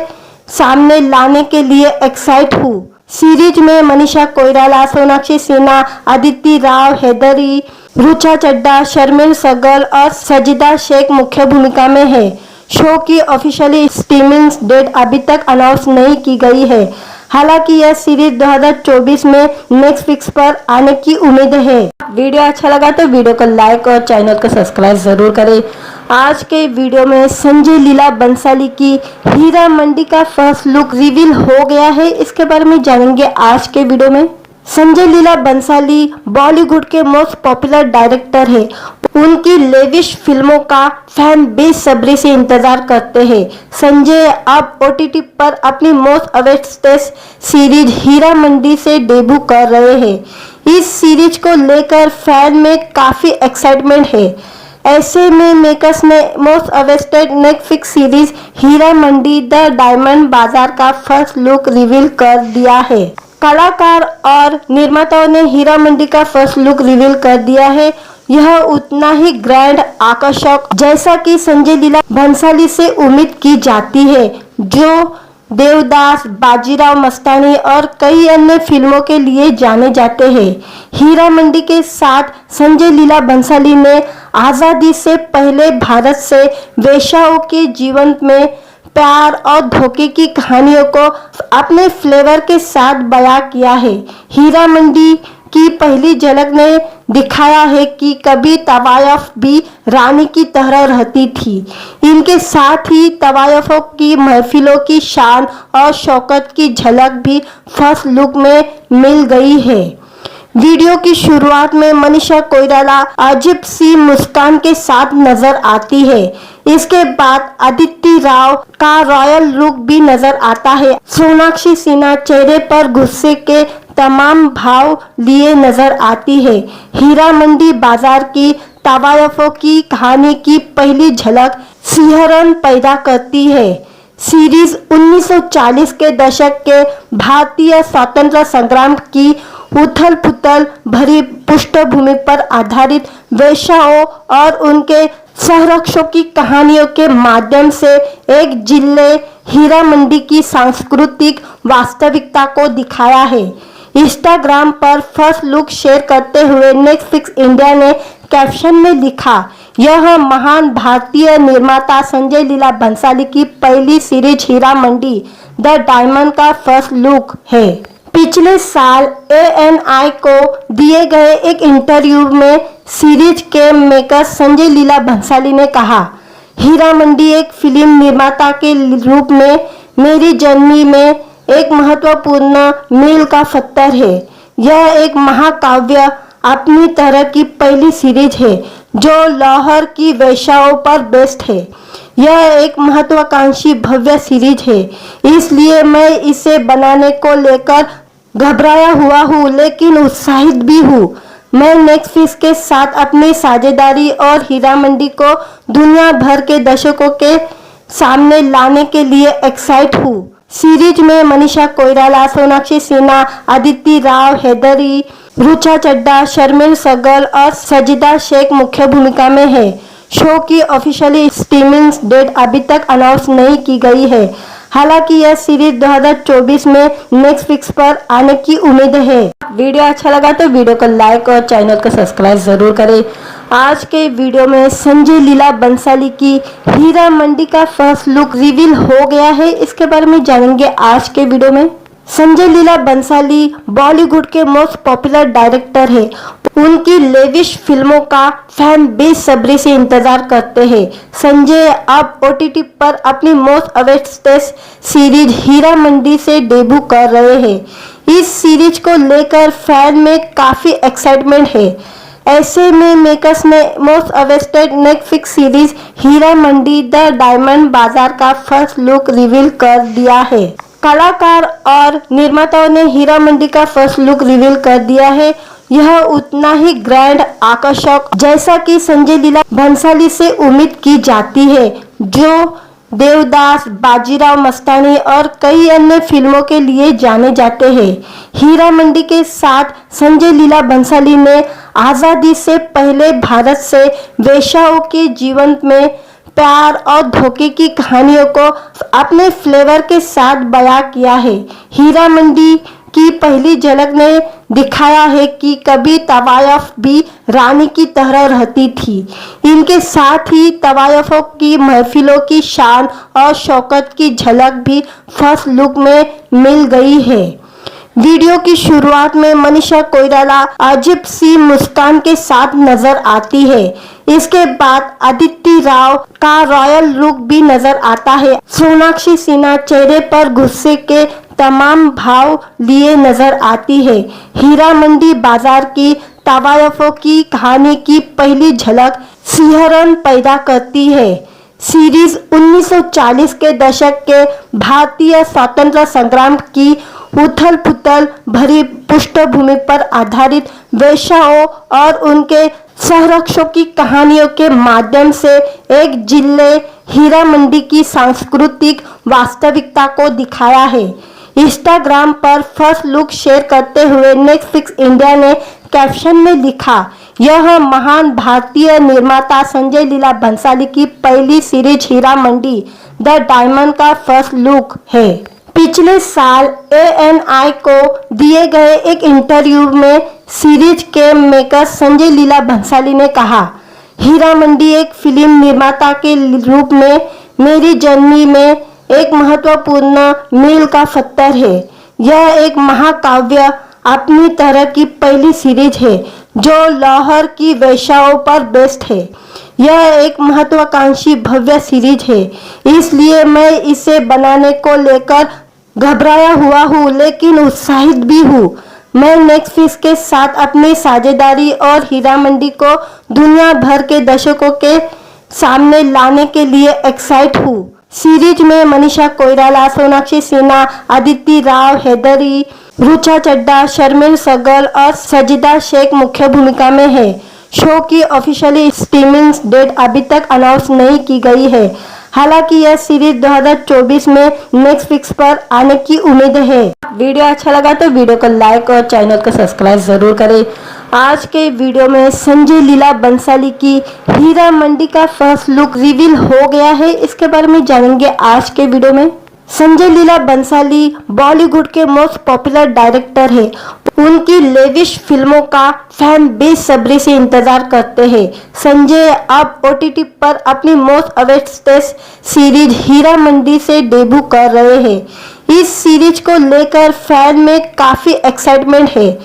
सामने लाने के लिए एक्साइट हूँ। सीरीज में मनीषा कोइराला, सोनाक्षी सिन्हा, अदिति राव हैदरी, रुचा चड्ढा, शर्मिल सहगल और सजिदा शेख मुख्य भूमिका में है। शो की ऑफिशियली स्ट्रीमिंग डेट अभी तक अनाउंस नहीं की गई है। हालांकि यह सीरीज 2024 में नेटफ्लिक्स पर आने की उम्मीद है। वीडियो अच्छा लगा तो वीडियो को लाइक और चैनल को सब्सक्राइब जरूर करें। आज के वीडियो में संजय लीला बंसाली की हीरा मंडी का फर्स्ट लुक रिवील हो गया है, इसके बारे में जानेंगे आज के वीडियो में। संजय लीला बंसाली बॉलीवुड के मोस्ट पॉपुलर डायरेक्टर है। उनकी लेविश फिल्मों का फैन बेसब्री से इंतजार करते हैं। संजय अब OTT पर अपनी most awaited series Heera Mandi से डेब्यू कर रहे हैं। इस सीरीज को लेकर फैन में काफी एक्साइटमेंट है। ऐसे में मेकर्स ने most awaited Netflix series Heera Mandi the diamond Bazaar का फर्स्ट लुक रिवील कर दिया है। कलाकार और निर्माताओं ने हीरा मंडी का फर्स्ट लुक रिवील कर दिया है। यह उतना ही ग्रैंड आकर्षक जैसा कि संजय लीला भंसाली से उम्मीद की जाती है, जो देवदास, बाजीराव मस्तानी और कई अन्य फिल्मों के लिए जाने जाते हैं। हीरा मंडी के साथ संजय लीला भंसाली ने आजादी से पहले भारत से वेश्याओं के जीवन में प्यार और धोखे की कहानियों को अपने फ्लेवर के साथ बयां किया है। हीरा मंडी की पहली झलक ने दिखाया है कि कभी तवायफ भी रानी की तरह रहती थी। इनके साथ ही तवायफों की महफिलों की शान और शौकत की झलक भी फर्स्ट लुक में मिल गई है। वीडियो की शुरुआत में मनीषा कोइराला अजीब सी मुस्कान के साथ नजर आती है। इसके बाद अदिति राव का रॉयल लुक भी नजर आता है। सोनाक्षी सिन्हा चेहरे पर गुस्से के तमाम भाव लिए नजर आती है। हीरा मंडी बाजार की तवायफों की कहानी की पहली झलक सिहरन पैदा करती है। सीरीज 1940 के दशक के भारतीय स्वतंत्रता संग्राम की उथल पुथल भरी पृष्ठभूमि पर आधारित वेश्याओं और उनके संरक्षकों की कहानियों के माध्यम से एक जिले हीरा मंडी की सांस्कृतिक वास्तविकता को दिखाया है। इंस्टाग्राम पर फर्स्ट लुक शेयर करते हुए नेटफ्लिक्स इंडिया ने कैप्शन में लिखा, यह महान भारतीय निर्माता संजय लीला भंसाली की पहली series Heera Mandi the diamond का फर्स्ट लुक है। पिछले साल ANI को दिए गए एक इंटरव्यू में सीरीज के मेकर संजय लीला भंसाली ने कहा, हीरा मंडी एक फिल्म निर्माता के रूप में मेरी जर्नी में एक महत्वपूर्ण मील का पत्थर है। यह एक महाकाव्य अपनी तरह की पहली सीरीज है जो लाहौर की वेश्याओं पर बेस्ड है। यह एक महत्वाकांक्षी भव्य सीरीज है, इसलिए मैं इसे बनाने को लेकर घबराया हुआ हूँ लेकिन उत्साहित भी हूँ। मैं नेटफ्लिक्स के साथ अपनी साझेदारी और हीरा मंडी को दुनिया भर के दर्शकों के सामने लाने के लिए एक्साइट हूँ। सीरीज में मनीषा कोइराला, सोनाक्षी सिन्हा, अदिति राव हैदरी, रुचा चड्ढा, शर्मिल सहगल और सजिदा शेख मुख्य भूमिका में है। शो की ऑफिशियली स्ट्रीमिंग डेट अभी तक अनाउंस नहीं की गई है। हालांकि यह सीरीज 2024 में नेटफ्लिक्स पर आने की उम्मीद है। वीडियो अच्छा लगा तो वीडियो को लाइक और चैनल को सब्सक्राइब जरूर करें। आज के वीडियो में संजय लीला बंसाली की हीरा मंडी का फर्स्ट लुक रिवील हो गया है, इसके बारे में जानेंगे आज के वीडियो में। संजय लीला बंसाली बॉलीवुड के मोस्ट पॉपुलर डायरेक्टर है। उनकी लेविश फिल्मों का फैन बेसब्री से इंतजार करते हैं। संजय अब OTT पर अपनी most awaited series Heera Mandi से डेब्यू कर रहे हैं। इस सीरीज को लेकर फैन में काफी एक्साइटमेंट है। ऐसे में मेकर्स ने most awaited Netflix series Heera Mandi the diamond Bazaar का फर्स्ट लुक रिवील कर दिया है। कलाकार और निर्माताओं ने हीरा मंडी का फर्स्ट लुक रिवील कर दिया है। यह उतना ही ग्रैंड आकर्षक जैसा कि संजय लीला बंसाली से उम्मीद की जाती है, जो देवदास, बाजीराव मस्तानी और कई अन्य फिल्मों के लिए जाने जाते हैं। हीरा मंडी के साथ संजय लीला बंसाली ने आजादी से पहले भारत से वेश्याओं के जीवन में प्यार और धोखे की कहानियों को अपने फ्लेवर के साथ बयां किया है। हीरा मंडी की पहली झलक ने दिखाया है कि कभी तवायफ भी रानी की तरह रहती थी। इनके साथ ही तवायफों की महफिलों की शान और शौकत की झलक भी फर्स्ट लुक में मिल गई है। वीडियो की शुरुआत में मनीषा कोइराला अजीब सी मुस्कान के साथ नजर आती है। इसके बाद अदिति राव का रॉयल लुक भी नजर आता है। सोनाक्षी सिन्हा चेहरे पर गुस्से के तमाम भाव लिए नजर आती है। हीरा मंडी बाजार की तवायफों की कहानी की पहली झलक सिहरन पैदा करती है। सीरीज 1940 के दशक के भारतीय स्वतंत्रता संग्राम की उथल पुथल भरी पृष्ठभूमि पर आधारित वेश्याओं और उनके संरक्षकों की कहानियों के माध्यम से एक जिले हीरा मंडी की सांस्कृतिक वास्तविकता को दिखाया है। इंस्टाग्राम पर फर्स्ट लुक शेयर करते हुए नेटफ्लिक्स इंडिया ने कैप्शन में लिखा, यह महान भारतीय निर्माता संजय लीला बंसाली की पहली series Heera Mandi the diamond का फर्स्ट लुक है। पिछले साल ANI को दिए गए एक इंटरव्यू में सीरीज के मेकर संजय लीला बंसाली ने कहा, हीरा मंडी एक फिल्म निर्माता के रूप में मेरी जर्नी में एक महत्वपूर्ण मील का पत्थर है। यह एक महाकाव्य अपनी तरह की पहली सीरीज है जो लाहौर की वेश्याओं पर बेस्ड है। यह एक महत्वाकांक्षी भव्य सीरीज है, इसलिए मैं इसे बनाने को लेकर घबराया हुआ हूँ लेकिन उत्साहित भी हूँ। मैं नेटफ्लिक्स के साथ अपनी साझेदारी और हीरा मंडी को दुनिया भर के दर्शकों के सामने लाने के लिए एक्साइट हूँ। सीरीज में मनीषा कोइराला, सोनाक्षी सिन्हा, अदिति राव, हैदरी, रुचा चड्ढा, शर्मिल सगल और सजिदा शेख मुख्य भूमिका में है। शो की ऑफिशियली स्ट्रीमिंग डेट अभी तक अनाउंस नहीं की गई है। हालांकि यह सीरीज 2024 में नेटफ्लिक्स पर आने की उम्मीद है। वीडियो अच्छा लगा तो वीडियो को लाइक और चैनल को सब्सक्राइब जरूर करें। आज के वीडियो में संजय लीला बंसाली की हीरा मंडी का फर्स्ट लुक रिवील हो गया है, इसके बारे में जानेंगे आज के वीडियो में। संजय लीला बंसाली बॉलीवुड के मोस्ट पॉपुलर डायरेक्टर है। उनकी लेविश फिल्मों का फैन बेसब्री से इंतजार करते हैं। संजय अब OTT पर अपनी most awaited series Heera Mandi से डेब्यू कर रहे हैं। इस सीरीज को लेकर फैन में काफी एक्साइटमेंट है।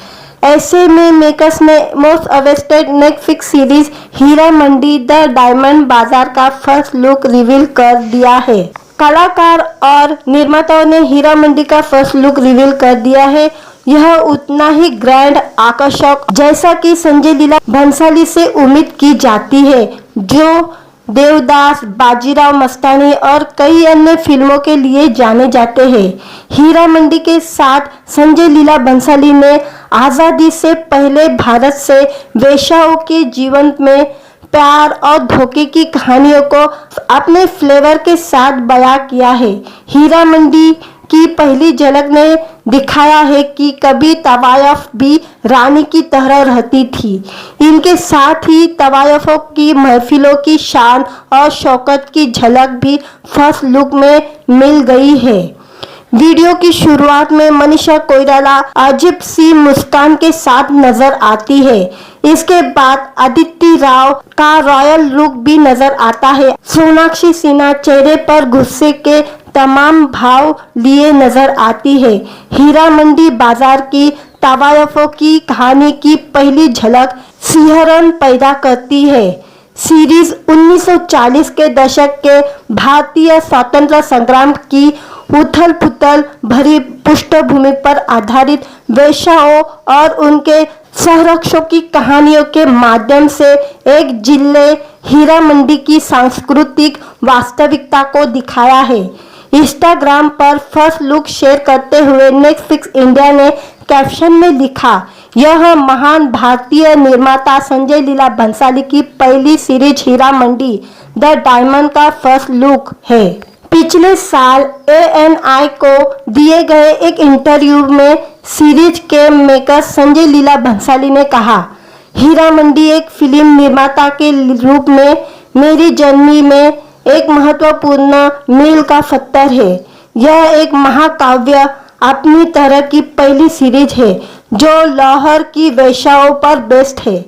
ऐसे में मेकर्स ने most awaited Netflix series Heera Mandi the diamond Bazaar का फर्स्ट लुक रिवील कर दिया है। कलाकार और निर्माताओं ने हीरा मंडी का फर्स्ट लुक रिवील कर दिया है। यह उतना ही ग्रैंड आकर्षक जैसा कि संजय लीला बंसाली से उम्मीद की जाती है, जो देवदास, बाजीराव मस्तानी और कई अन्य फिल्मों के लिए जाने जाते हैं। हीरा मंडी के साथ संजय लीला बंसाली ने आजादी से पहले भारत से वेश्याओं के जीवन में प्यार और धोखे की कहानियों को अपने फ्लेवर के साथ बयां किया है। हीरा मंडी की पहली झलक ने दिखाया है कि कभी तवायफ भी रानी की तरह रहती थी। इनके साथ ही तवायफों की महफिलों की शान और शौकत की झलक भी फर्स्ट लुक में मिल गई है। वीडियो की शुरुआत में मनीषा कोइराला अजीब सी मुस्कान के साथ नजर आती है। इसके बाद अदिति राव का रॉयल लुक भी नजर आता है। सोनाक्षी सिन्हा चेहरे पर गुस्से के तमाम भाव लिए नजर आती है। हीरा मंडी बाजार की तवायफों की कहानी की पहली झलक सिहरन पैदा करती है। सीरीज 1940 के दशक के भारतीय स्वतंत्रता संग्राम की उथल पुथल भरी पृष्ठभूमि पर आधारित वेश्याओं और उनके संरक्षकों की कहानियों के माध्यम से एक जिले हीरा मंडी की सांस्कृतिक वास्तविकता को दिखाया है। इंस्टाग्राम पर फर्स्ट लुक शेयर करते हुए नेटफ्लिक्स इंडिया ने कैप्शन में लिखा, यह महान भारतीय निर्माता संजय लीला भंसाली की पहली series Heera Mandi the diamond का फर्स्ट लुक है। पिछले साल ANI को दिए गए एक इंटरव्यू में सीरीज के मेकर संजय लीला भंसाली ने कहा, हीरा मंडी एक फिल्म निर्माता के रूप में मेरी जर्नी में एक महत्वपूर्ण मील का पत्थर है। यह एक महाकाव्य अपनी तरह की पहली सीरीज है जो लाहौर की वेश्याओं पर बेस्ड है।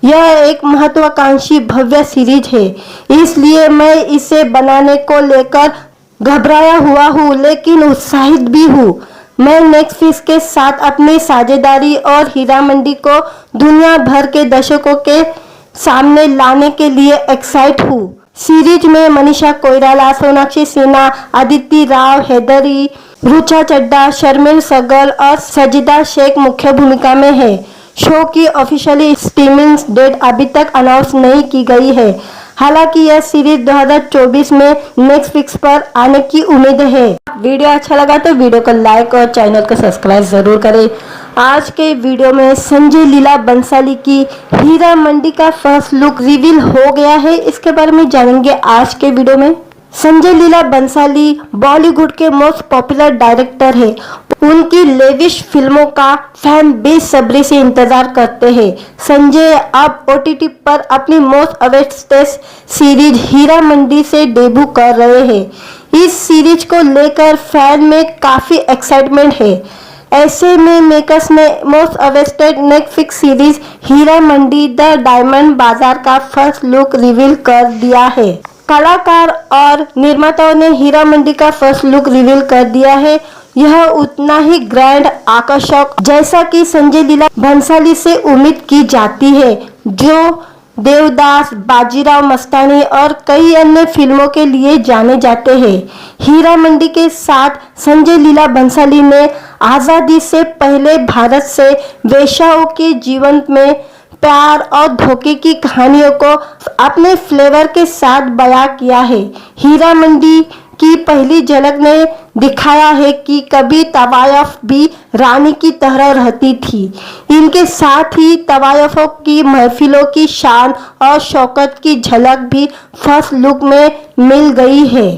यह एक महत्वाकांक्षी भव्य सीरीज है, इसलिए मैं इसे बनाने को लेकर घबराया हुआ हूँ लेकिन उत्साहित भी हूँ। मैं नेटफ्लिक्स के साथ अपनी साझेदारी और हीरा मंडी को दुनिया भर के दर्शकों के सामने लाने के लिए एक्साइट हूँ। सीरीज में मनीषा कोइराला, सोनाक्षी सिन्हा, अदिति राव, हैदरी, रुचा चड्ढा, शर्मिल सगल और सजिदा शेख मुख्य भूमिका में है। शो की ऑफिशियली स्ट्रीमिंग डेट अभी तक अनाउंस नहीं की गई है। हालांकि यह सीरीज 2024 में नेटफ्लिक्स पर आने की उम्मीद है। वीडियो अच्छा लगा तो वीडियो को लाइक और चैनल को सब्सक्राइब जरूर करें। आज के वीडियो में संजय लीला बंसाली की हीरा मंडी का फर्स्ट लुक रिवील हो गया है। इसके बारे में जानेंगे आज के वीडियो में। संजय लीला बंसाली बॉलीवुड के मोस्ट पॉपुलर डायरेक्टर है। उनकी लेविश फिल्मों का फैन बेसब्री से इंतजार करते हैं। संजय अब OTT पर अपनी most awaited series Heera Mandi से डेब्यू कर रहे हैं। इस सीरीज को लेकर फैन में काफी एक्साइटमेंट है। ऐसे में मेकर्स ने most awaited Netflix series Heera Mandi the diamond Bazaar का फर्स्ट लुक रिवील कर दिया है। कलाकार और निर्माताओं ने हीरा मंडी का फर्स्ट लुक रिवील कर दिया है। यह उतना ही ग्रैंड आकर्षक जैसा कि संजय लीला भंसाली से उम्मीद की जाती है, जो देवदास, बाजीराव मस्तानी और कई अन्य फिल्मों के लिए जाने जाते हैं। हीरा मंडी के साथ संजय लीला भंसाली ने आजादी से पहले भारत से वेश्याओं के जीवन में प्यार और धोखे की कहानियों को अपने फ्लेवर के साथ बयां किया है। हीरा मंडी की पहली झलक ने दिखाया है कि कभी तवायफ भी रानी की तरह रहती थी। इनके साथ ही तवायफों की महफिलों की शान और शौकत की झलक भी फर्स्ट लुक में मिल गई है।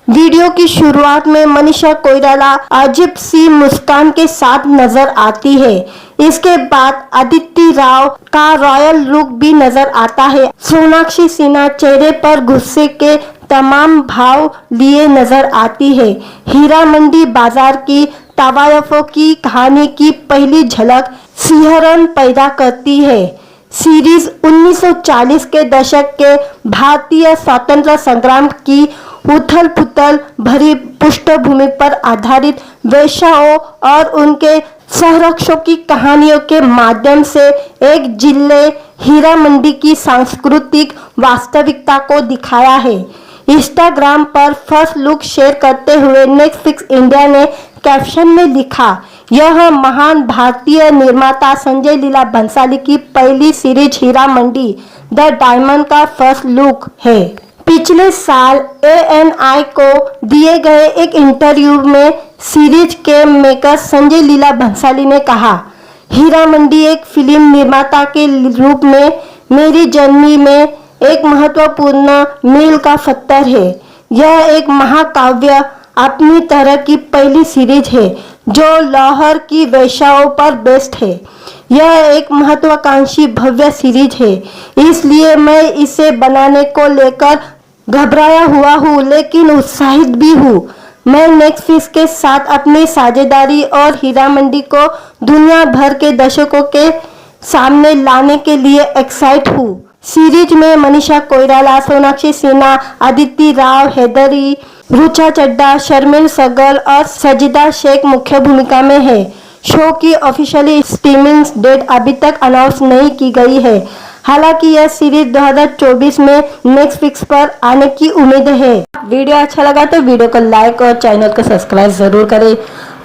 वीडियो की शुरुआत में मनीषा कोइराला अजीब सी मुस्कान के साथ नजर आती है। इसके बाद अदिति राव का रॉयल लुक भी नजर आता है। सोनाक्षी सिन्हा चेहरे पर गुस्से के तमाम भाव लिए नजर आती है। हीरा मंडी बाजार की तवायफों की कहानी की पहली झलक सिहरन पैदा करती है। सीरीज 1940 के दशक के भारतीय स्वतंत्रता संग्राम की उथल पुथल भरी पृष्ठभूमि पर आधारित वेश्याओं और उनके संरक्षकों की कहानियों के माध्यम से एक जिले हीरा मंडी की सांस्कृतिक वास्तविकता को दिखाया है। इंस्टाग्राम पर फर्स्ट लुक शेयर करते हुए नेटफ्लिक्स इंडिया ने कैप्शन में लिखा, यह महान भारतीय निर्माता संजय लीला भंसाली की पहली series Heera Mandi the diamond का फर्स्ट लुक है। पिछले साल ANI को दिए गए एक इंटरव्यू में सीरीज के मेकर संजय लीला भंसाली ने कहा, हीरा मंडी एक फिल्म निर्माता के रूप में मेरी जर्नी में एक महत्वपूर्ण मील का पत्थर है। यह एक महाकाव्य अपनी तरह की पहली सीरीज है जो लाहौर की वेश्याओं पर बेस्ड है। यह एक महत्वाकांक्षी भव्य सीरीज है, इसलिए मैं इसे बनाने को लेकर घबराया हुआ हूँ लेकिन उत्साहित भी हूँ। मैं नेटफ्लिक्स के साथ अपनी साझेदारी और हीरा मंडी को दुनिया भर के दर्शकों के सामने लाने के लिए एक्साइट हूँ। सीरीज में मनीषा कोइराला, सोनाक्षी सिन्हा, अदिति राव हैदरी, ऋचा चड्ढा, शर्मिल सहगल और सजिदा शेख मुख्य भूमिका में है। शो की ऑफिशियली स्ट्रीमिंग डेट अभी तक अनाउंस नहीं की गई है। हालांकि यह सीरीज 2024 में नेटफ्लिक्स पर आने की उम्मीद है। वीडियो अच्छा लगा तो वीडियो को लाइक और चैनल को सब्सक्राइब जरूर करें।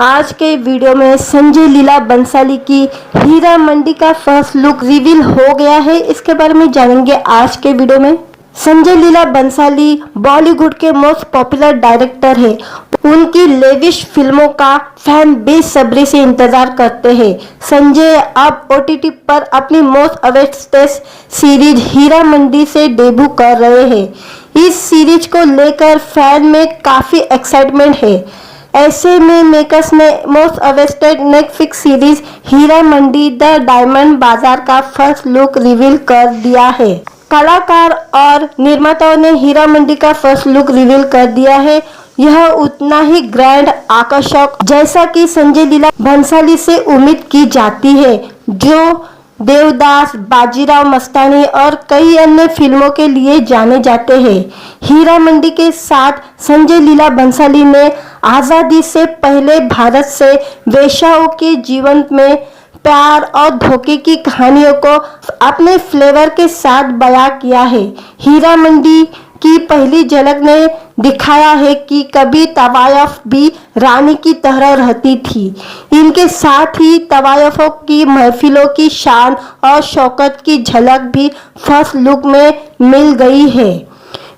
आज के वीडियो में संजय लीला बंसाली की हीरा मंडी का फर्स्ट लुक रिवील हो गया है। इसके बारे में जानेंगे आज के वीडियो में। संजय लीला बंसाली बॉलीवुड के मोस्ट पॉपुलर डायरेक्टर है। उनकी लेविश फिल्मों का फैन बेसब्री से इंतजार करते हैं। संजय अब OTT पर अपनी most awaited series Heera Mandi से डेब्यू कर रहे हैं। इस सीरीज को लेकर फैन में काफी एक्साइटमेंट है। ऐसे में मेकर्स ने most awaited Netflix series Heera Mandi the diamond Bazaar का फर्स्ट लुक रिवील कर दिया है। कलाकार और निर्माताओं ने हीरा मंडी का फर्स्ट लुक रिवील कर दिया है। यह उतना ही ग्रैंड आकर्षक जैसा कि संजय लीला बंसाली से उम्मीद की जाती है, जो देवदास, बाजीराव मस्तानी और कई अन्य फिल्मों के लिए जाने जाते हैं। हीरा मंडी के साथ संजय लीला बंसाली ने आजादी से पहले भारत से वेश्याओं के जीवन में प्यार और धोखे की कहानियों को अपने फ्लेवर के साथ बयां किया है। हीरा मंडी की पहली झलक ने दिखाया है कि कभी तवायफ भी रानी की तरह रहती थी। इनके साथ ही तवायफों की महफिलों की शान और शौकत की झलक भी फर्स्ट लुक में मिल गई है।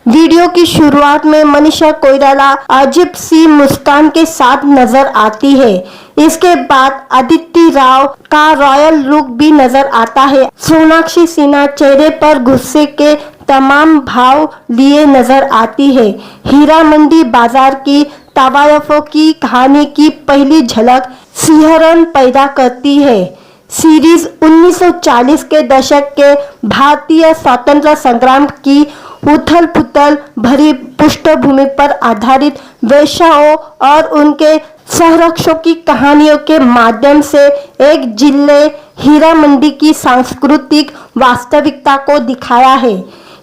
वीडियो की शुरुआत में मनीषा कोइराला अजीब सी मुस्कान के साथ नजर आती है। इसके बाद अदिति राव का रॉयल लुक भी नजर आता है। सोनाक्षी सिन्हा चेहरे पर गुस्से के तमाम भाव लिए नजर आती है। हीरा मंडी बाजार की तवायफों की कहानी की पहली झलक सिहरन पैदा करती है। सीरीज 1940 के दशक के भारतीय स्वतंत्रता संग्राम की उथल पुथल भरी पृष्ठभूमि पर आधारित वेश्याओं और उनके संरक्षकों की कहानियों के माध्यम से एक जिले हीरा मंडी की सांस्कृतिक वास्तविकता को दिखाया है।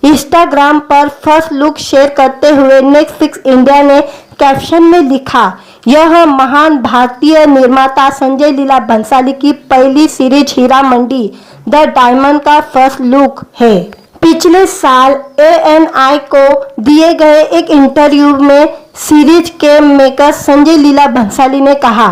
इंस्टाग्राम पर फर्स्ट लुक शेयर करते हुए नेटफ्लिक्स इंडिया ने कैप्शन में लिखा, यह महान भारतीय निर्माता संजय लीला बंसाली की पहली series Heera Mandi the diamond का फर्स्ट लुक है। पिछले साल ANI को दिए गए एक इंटरव्यू में सीरीज के मेकर संजय लीला बंसाली ने कहा,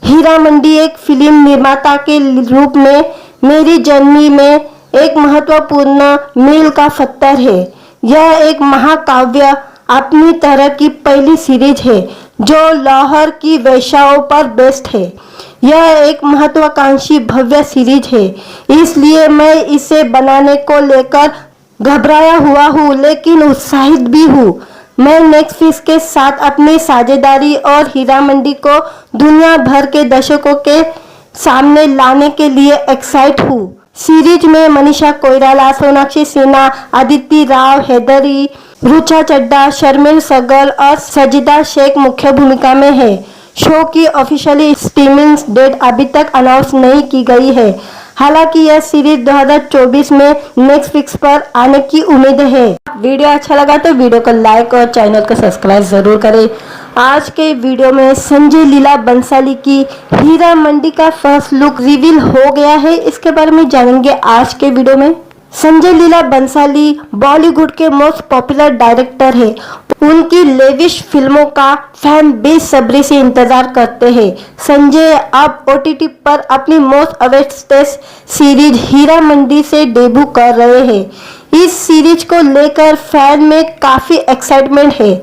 हीरा मंडी एक फिल्म निर्माता के रूप में मेरी जर्नी में एक महत्वपूर्ण मील का पत्थर है। यह एक महाकाव्य अपनी तरह की पहली सीरीज है जो लाहौर की वेश्याओं पर बेस्ड है। यह एक महत्वाकांक्षी भव्य सीरीज है, इसलिए मैं इसे बनाने को लेकर घबराया हुआ हूँ लेकिन उत्साहित भी हूँ। मैं नेटफ्लिक्स के साथ अपनी साझेदारी और हीरा मंडी को दुनिया भर के दर्शकों के सामने लाने के लिए एक्साइट हूँ। सीरीज में मनीषा कोइराला, सोनाक्षी सिन्हा, अदिति राव हैदरी, ऋचा चड्ढा, शर्मिल सहगल और सजिदा शेख मुख्य भूमिका में है। शो की ऑफिशियली स्ट्रीमिंग डेट अभी तक अनाउंस नहीं की गई है। हालांकि यह सीरीज 2024 में नेटफ्लिक्स पर आने की उम्मीद है। वीडियो अच्छा लगा तो वीडियो को लाइक और चैनल को सब्सक्राइब जरूर करें। आज के वीडियो में संजय लीला बंसाली की हीरा मंडी का फर्स्ट लुक रिवील हो गया है। इसके बारे में जानेंगे आज के वीडियो में। संजय लीला बंसाली बॉलीवुड के मोस्ट पॉपुलर डायरेक्टर है। उनकी लेविश फिल्मों का फैन बेसब्री से इंतजार करते हैं। संजय अब OTT पर अपनी most awaited series Heera Mandi से डेब्यू कर रहे हैं। इस सीरीज को लेकर फैन में काफी एक्साइटमेंट है।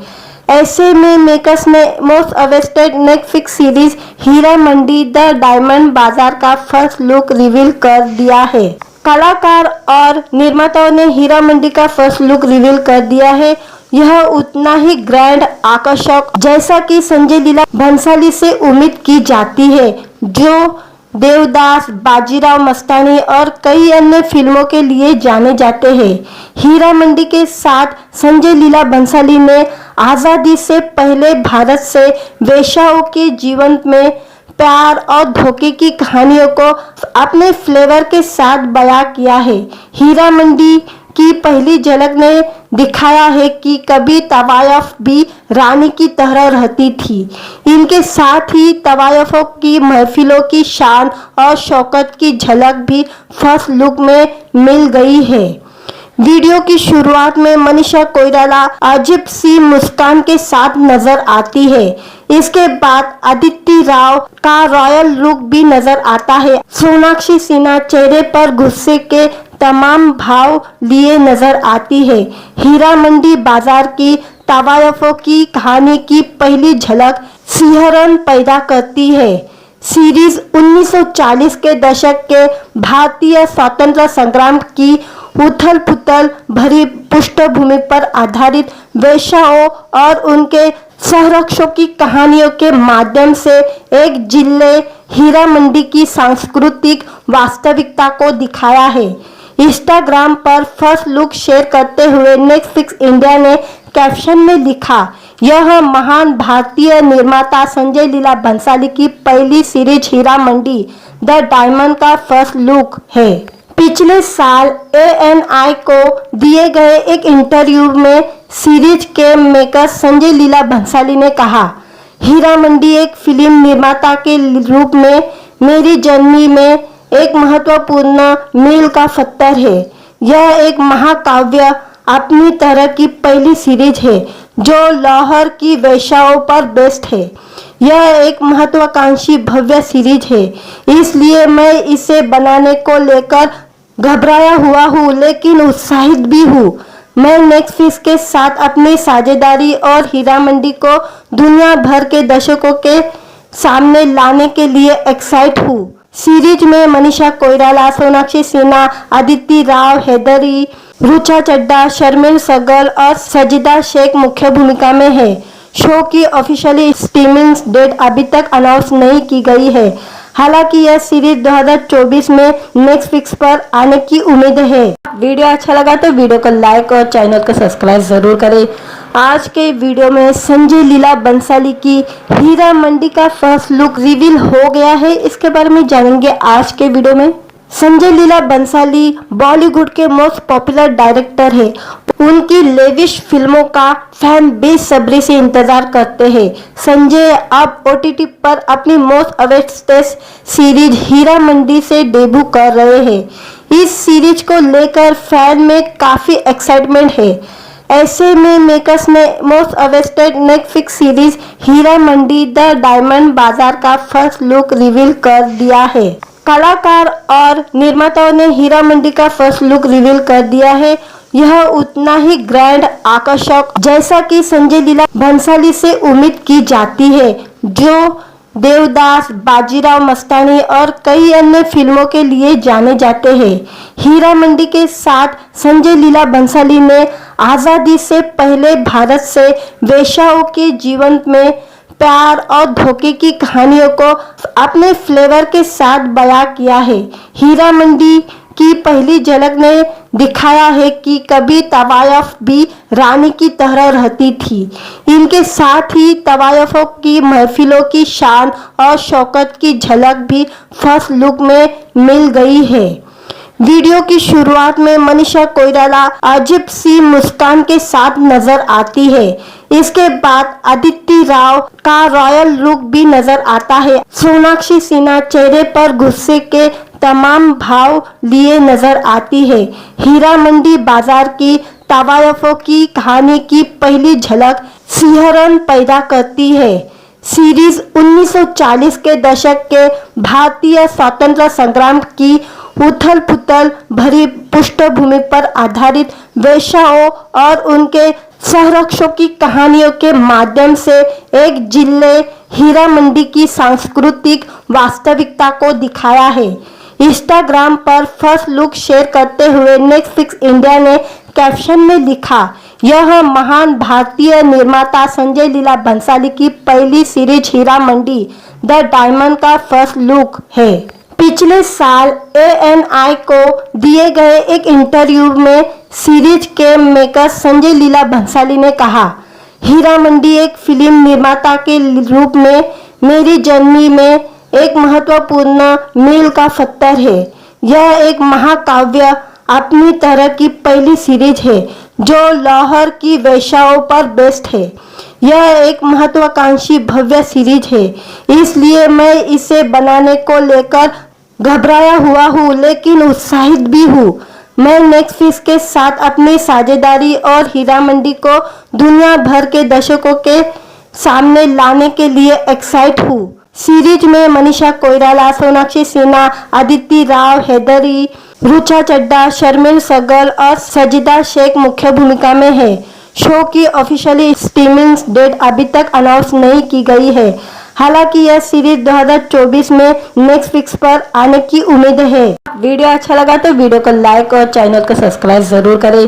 ऐसे में मेकर्स ने most awaited Netflix series Heera Mandi the diamond Bazaar का फर्स्ट लुक रिवील कर दिया है। कलाकार और निर्माताओं ने हीरा मंडी का फर्स्ट लुक रिवील कर दिया है। यह उतना ही ग्रैंड आकर्षक जैसा कि संजय लीला बंसाली से उम्मीद की जाती है, जो देवदास, बाजीराव मस्तानी और कई अन्य फिल्मों के लिए जाने जाते हैं। हीरा मंडी के साथ संजय लीला बंसाली ने आज़ादी से पहले भारत से वेश्याओं के जीवन में प्यार और धोखे की कहानियों को अपने फ्लेवर के साथ बयां किया है। हीरा मंडी की पहली झलक ने दिखाया है कि कभी तवायफ भी रानी की तरह रहती थी। इनके साथ ही तवायफों की महफिलों की शान और शौकत की झलक भी फर्स्ट लुक में मिल गई है। वीडियो की शुरुआत में मनीषा कोइराला अजीब सी मुस्कान के साथ नजर आती है। इसके बाद अदिति राव का रॉयल लुक भी नजर आता है। सोनाक्षी सिन्हा चेहरे पर गुस्से के तमाम भाव लिए नजर आती है। हीरा मंडी बाजार की तवायफों की कहानी की पहली झलक सिहरन पैदा करती है। सीरीज 1940 के दशक के भारतीय स्वतंत्रता संग्राम की उथल पुथल भरी पृष्ठभूमि पर आधारित वेश्याओं और उनके संरक्षकों की कहानियों के माध्यम से एक जिले हीरा मंडी की सांस्कृतिक वास्तविकता को दिखाया है। इंस्टाग्राम पर फर्स्ट लुक शेयर करते हुए नेटफ्लिक्स इंडिया ने कैप्शन में लिखा, यह महान भारतीय निर्माता संजय लीला भंसाली की पहली series Heera Mandi the diamond का फर्स्ट लुक है। पिछले साल ANI को दिए गए एक इंटरव्यू में सीरीज के मेकर संजय लीला भंसाली ने कहा, हीरा मंडी एक फिल्म निर्माता के रूप में मेरी जर्नी में एक महत्वपूर्ण मील का पत्थर है। यह एक महाकाव्य अपनी तरह की पहली सीरीज है जो लाहौर की वेश्याओं पर बेस्ड है। यह एक महत्वाकांक्षी भव्य सीरीज है, इसलिए मैं इसे बनाने को लेकर घबराया हुआ हूँ लेकिन उत्साहित भी हूँ। मैं नेटफ्लिक्स के साथ अपनी साझेदारी और हीरा मंडी को दुनिया भर के दर्शकों के सामने लाने के लिए एक्साइट हूँ। सीरीज में मनीषा कोइराला, सोनाक्षी सिन्हा, अदिति राव, हैदरी, रुचा चड्ढा, शर्मिल सगल और सजिदा शेख मुख्य भूमिका में है। शो की ऑफिशियली स्ट्रीमिंग डेट अभी तक अनाउंस नहीं की गई है। हालांकि यह सीरीज 2024 में नेटफ्लिक्स पर आने की उम्मीद है। वीडियो अच्छा लगा तो वीडियो को लाइक और चैनल को सब्सक्राइब जरूर करें। आज के वीडियो में संजय लीला बंसाली की हीरा मंडी का फर्स्ट लुक रिवील हो गया है। इसके बारे में जानेंगे आज के वीडियो में। संजय लीला बंसाली बॉलीवुड के मोस्ट पॉपुलर डायरेक्टर है। उनकी लेविश फिल्मों का फैन बेसब्री से इंतजार करते हैं। संजय अब OTT पर अपनी most awaited series Heera Mandi से डेब्यू कर रहे हैं। इस सीरीज को लेकर फैन में काफी एक्साइटमेंट है। ऐसे में मेकर्स ने most awaited Netflix series Heera Mandi the diamond Bazaar का फर्स्ट लुक रिवील कर दिया है। कलाकार और निर्माताओं ने हीरा मंडी का फर्स्ट लुक रिवील कर दिया है। यह उतना ही ग्रैंड, आकर्षक जैसा कि संजय लीला भंसाली से उम्मीद की जाती है, जो देवदास, बाजीराव मस्तानी और कई अन्य फिल्मों के लिए जाने जाते हैं। हीरा मंडी के साथ संजय लीला भंसाली ने आज़ादी से पहले भारत से वेश्याओं के जीवन में प्यार और धोखे की कहानियों को अपने फ्लेवर के साथ बयां किया है। हीरा मंडी की पहली झलक ने दिखाया है कि कभी तवायफ भी रानी की तरह रहती थी। इनके साथ ही तवायफों की महफिलों की शान और शौकत की झलक भी फर्स्ट लुक में मिल गई है। वीडियो की शुरुआत में मनीषा कोइराला अजीब सी मुस्कान के साथ नजर आती है। इसके बाद अदिति राव का रॉयल लुक भी नजर आता है। सोनाक्षी सिन्हा चेहरे पर गुस्से के तमाम भाव लिए नजर आती है। हीरा मंडी बाजार की तवायफों की कहानी की पहली झलक सिहरन पैदा करती है। सीरीज 1940 के दशक के भारतीय स्वतंत्रता संग्राम की उथल पुथल भरी पृष्ठभूमि पर आधारित वेश्याओं और उनके संरक्षकों की कहानियों के माध्यम से एक जिले हीरा मंडी की सांस्कृतिक वास्तविकता को दिखाया है। इंस्टाग्राम पर फर्स्ट लुक शेयर करते हुए नेटफ्लिक्स इंडिया ने कैप्शन में लिखा, यह महान भारतीय निर्माता संजय लीला भंसाली की पहली series Heera Mandi the diamond का फर्स्ट लुक है। पिछले साल ANI को दिए गए एक इंटरव्यू में सीरीज के मेकर संजय लीला भंसाली ने कहा, हीरा मंडी एक फिल्म निर्माता के रूप में मेरी जर्नी में एक महत्वपूर्ण मील का पत्थर है। यह एक महाकाव्य अपनी तरह की पहली सीरीज है जो लाहौर की वेश्याओं पर बेस्ड है। यह एक महत्वाकांक्षी भव्य सीरीज है, इसलिए मैं इसे बनाने को लेकर घबराया हुआ हूँ लेकिन उत्साहित भी हूँ। मैं नेटफ्लिक्स के साथ अपनी साझेदारी और हीरा मंडी को दुनिया भर के दर्शकों के सामने लाने के लिए एक्साइट हूँ। सीरीज में मनीषा कोइराला, सोनाक्षी सिन्हा, अदिति राव हैदरी, रुचा चड्ढा, शर्मिल सहगल और सजिदा शेख मुख्य भूमिका में है। शो की ऑफिशियली स्ट्रीमिंग डेट अभी तक अनाउंस नहीं की गई है। हालांकि यह सीरीज 2024 में नेटफ्लिक्स पर आने की उम्मीद है। वीडियो अच्छा लगा तो वीडियो को लाइक और चैनल को सब्सक्राइब जरूर करें।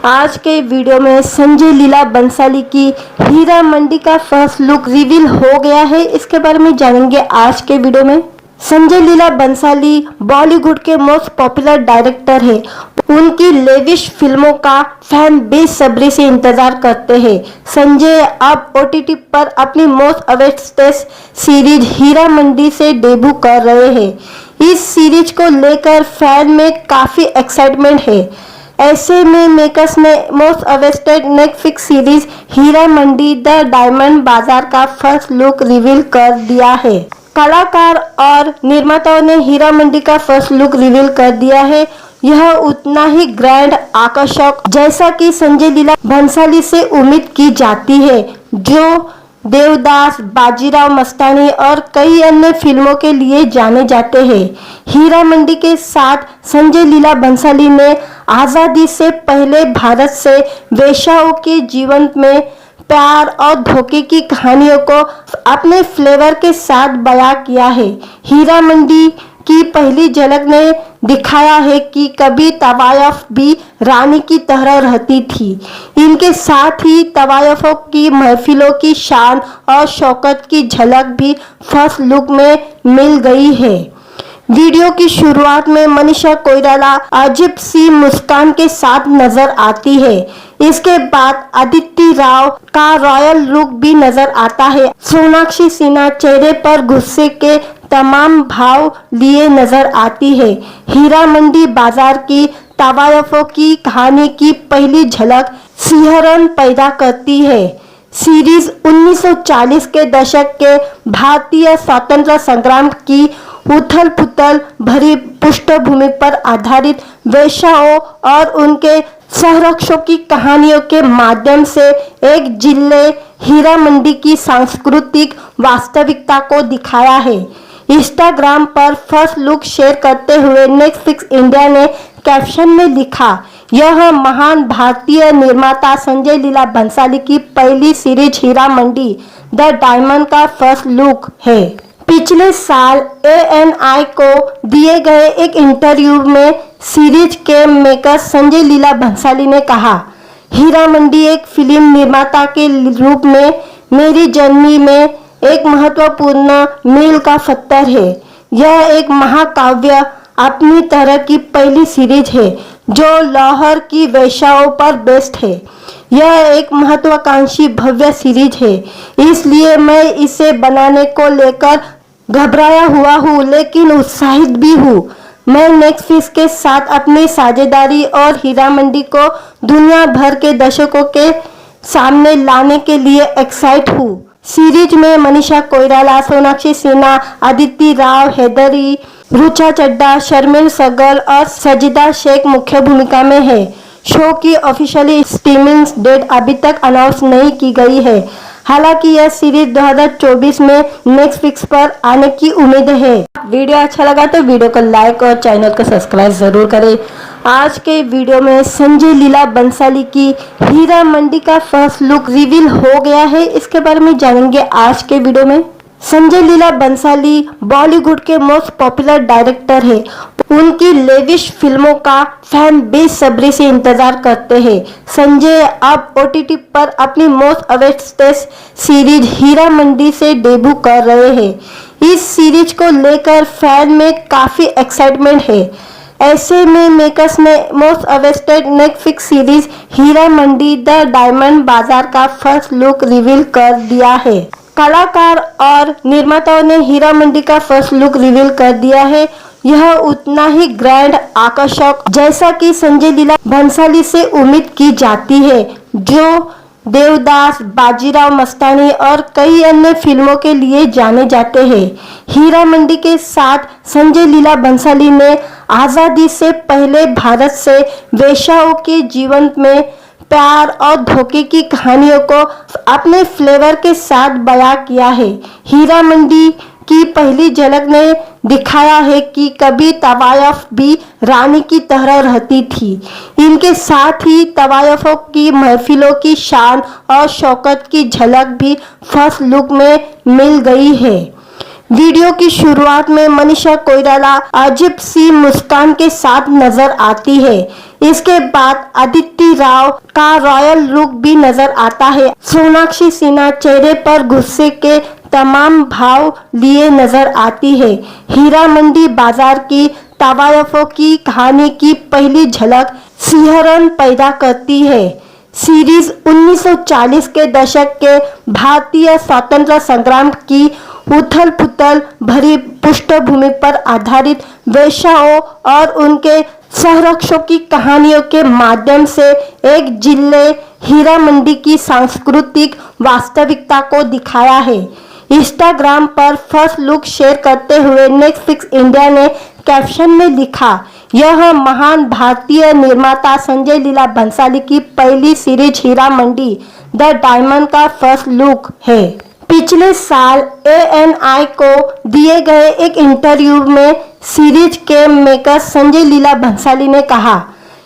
आज के वीडियो में संजय लीला बंसाली की हीरा मंडी का फर्स्ट लुक रिवील हो गया है। इसके बारे में जानेंगे आज के वीडियो में। संजय लीला बंसाली बॉलीवुड के मोस्ट पॉपुलर डायरेक्टर है। उनकी लेविश फिल्मों का फैन बेसब्री से इंतजार करते हैं। संजय अब OTT पर अपनी most awaited series Heera Mandi से डेब्यू कर रहे हैं। इस सीरीज को लेकर फैन में काफी एक्साइटमेंट है। ऐसे में मेकर्स ने most awaited Netflix series Heera Mandi the diamond Bazaar का फर्स्ट लुक रिवील कर दिया है। कलाकार और निर्माताओं ने हीरा मंडी का फर्स्ट लुक रिवील कर दिया है। यह उतना ही ग्रैंड आकर्षक जैसा कि संजय लीला भंसाली से उम्मीद की जाती है, जो देवदास, बाजीराव मस्तानी और कई अन्य फिल्मों के लिए जाने जाते हैं। हीरा मंडी के साथ संजय लीला भंसाली ने आजादी से पहले भारत से वेश्याओं के जीवन में प्यार और धोखे की कहानियों को अपने फ्लेवर के साथ बयां किया है। हीरा मंडी की पहली झलक ने दिखाया है कि कभी तवायफ भी रानी की तरह रहती थी। इनके साथ ही तवायफों की महफिलों की शान और शौकत की झलक भी फर्स्ट लुक में मिल गई है। वीडियो की शुरुआत में मनीषा कोइराला अजीब सी मुस्कान के साथ नजर आती है। इसके बाद अदिति राव का रॉयल लुक भी नजर आता है। सोनाक्षी सिन्हा चेहरे पर गुस्से के तमाम भाव लिए नजर आती है। हीरा मंडी बाजार की तवायफों की कहानी की पहली झलक सिहरन पैदा करती है। सीरीज 1940 के दशक के भारतीय स्वतंत्रता संग्राम की उथल पुथल भरी पृष्ठभूमि पर आधारित वेश्याओं और उनके संरक्षकों की कहानियों के माध्यम से एक जिले हीरा मंडी की सांस्कृतिक वास्तविकता को दिखाया है। इंस्टाग्राम पर फर्स्ट लुक शेयर करते हुए नेटफ्लिक्स इंडिया ने कैप्शन में लिखा, यह महान भारतीय निर्माता संजय लीला भंसाली की पहली series Heera Mandi the diamond का फर्स्ट लुक है। पिछले साल ANI को दिए गए एक इंटरव्यू में सीरीज के मेकर संजय लीला भंसाली ने कहा, हीरा मंडी एक फिल्म निर्माता के रूप में मेरी जर्नी में एक महत्वपूर्ण मील का पत्थर है। यह एक महाकाव्य अपनी तरह की पहली सीरीज है जो लाहौर की वेश्याओं पर बेस्ड है। यह एक महत्वाकांक्षी भव्य सीरीज है, इसलिए मैं इसे बनाने को लेकर घबराया हुआ हूँ लेकिन उत्साहित भी हूँ। मैं नेटफ्लिक्स के साथ अपनी साझेदारी और हीरा मंडी को दुनिया भर के दर्शकों के सामने लाने के लिए एक्साइट हूँ। सीरीज में मनीषा कोइराला, सोनाक्षी सिन्हा, अदिति राव हैदरी, रुचा चड्ढा, शर्मिल सहगल और सजिदा शेख मुख्य भूमिका में है। शो की ऑफिशियली स्ट्रीमिंग डेट अभी तक अनाउंस नहीं की गई है। हालांकि यह सीरीज 2024 में नेटफ्लिक्स पर आने की उम्मीद है। वीडियो अच्छा लगा तो वीडियो को लाइक और चैनल को सब्सक्राइब जरूर करें। आज के वीडियो में संजय लीला बंसाली की हीरा मंडी का फर्स्ट लुक रिवील हो गया है। इसके बारे में जानेंगे आज के वीडियो में। संजय लीला बंसाली बॉलीवुड के मोस्ट पॉपुलर डायरेक्टर है। उनकी लेविश फिल्मों का फैन बेसब्री से इंतजार करते हैं। संजय अब OTT पर अपनी most awaited series Heera Mandi से डेब्यू कर रहे हैं। इस सीरीज को लेकर फैन में काफी एक्साइटमेंट है। ऐसे में मेकर्स ने most awaited Netflix series Heera Mandi the diamond Bazaar का फर्स्ट लुक रिवील कर दिया है। कलाकार और निर्माताओं ने हीरा मंडी का फर्स्ट लुक रिवील कर दिया है। यह उतना ही ग्रैंड, आकर्षक जैसा कि संजय लीला भंसाली से उम्मीद की जाती है, जो देवदास, बाजीराव मस्तानी और कई अन्य फिल्मों के लिए जाने जाते हैं। हीरा मंडी के साथ संजय लीला भंसाली ने आज़ादी से पहले भारत से वेश्याओं के जीवन में प्यार और धोखे की कहानियों को अपने फ्लेवर के साथ बयां किया है। हीरा मंडी की पहली झलक ने दिखाया है कि कभी तवायफ भी रानी की तरह रहती थी। इनके साथ ही तवायफों की महफिलों की शान और शौकत की झलक भी फर्स्ट लुक में मिल गई है। वीडियो की शुरुआत में मनीषा कोइराला अजीब सी मुस्कान के साथ नजर आती है। इसके बाद अदिति राव का रॉयल लुक भी नजर आता है। सोनाक्षी सिन्हा चेहरे पर गुस्से के तमाम भाव लिए नजर आती है। हीरा मंडी बाजार की तवायफों की कहानी की पहली झलक सिहरन पैदा करती है। सीरीज 1940 के दशक के भारतीय स्वतंत्रता संग्राम की उथल-पुथल भरी पृष्ठभूमि पर आधारित वेश्याओं और उनके संरक्षकों की कहानियों के माध्यम से एक जिले हीरा मंडी की सांस्कृतिक वास्तविकता को दिखाया है। इंस्टाग्राम पर फर्स्ट लुक शेयर करते हुए नेटफ्लिक्स इंडिया ने कैप्शन में लिखा, यह महान भारतीय निर्माता संजय लीला भंसाली की पहली series Heera Mandi the diamond का फर्स्ट लुक है। पिछले साल ANI को दिए गए एक इंटरव्यू में सीरीज के मेकर संजय लीला भंसाली ने कहा,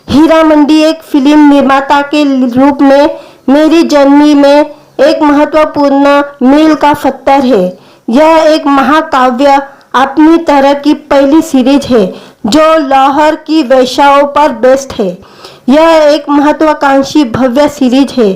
हीरा मंडी एक फिल्म निर्माता के रूप में मेरी जर्नी में एक महत्वपूर्ण मील का पत्थर है। यह एक महाकाव्य अपनी तरह की पहली सीरीज है जो लाहौर की वेश्याओं पर बेस्ड है। यह एक महत्वाकांक्षी भव्य सीरीज है।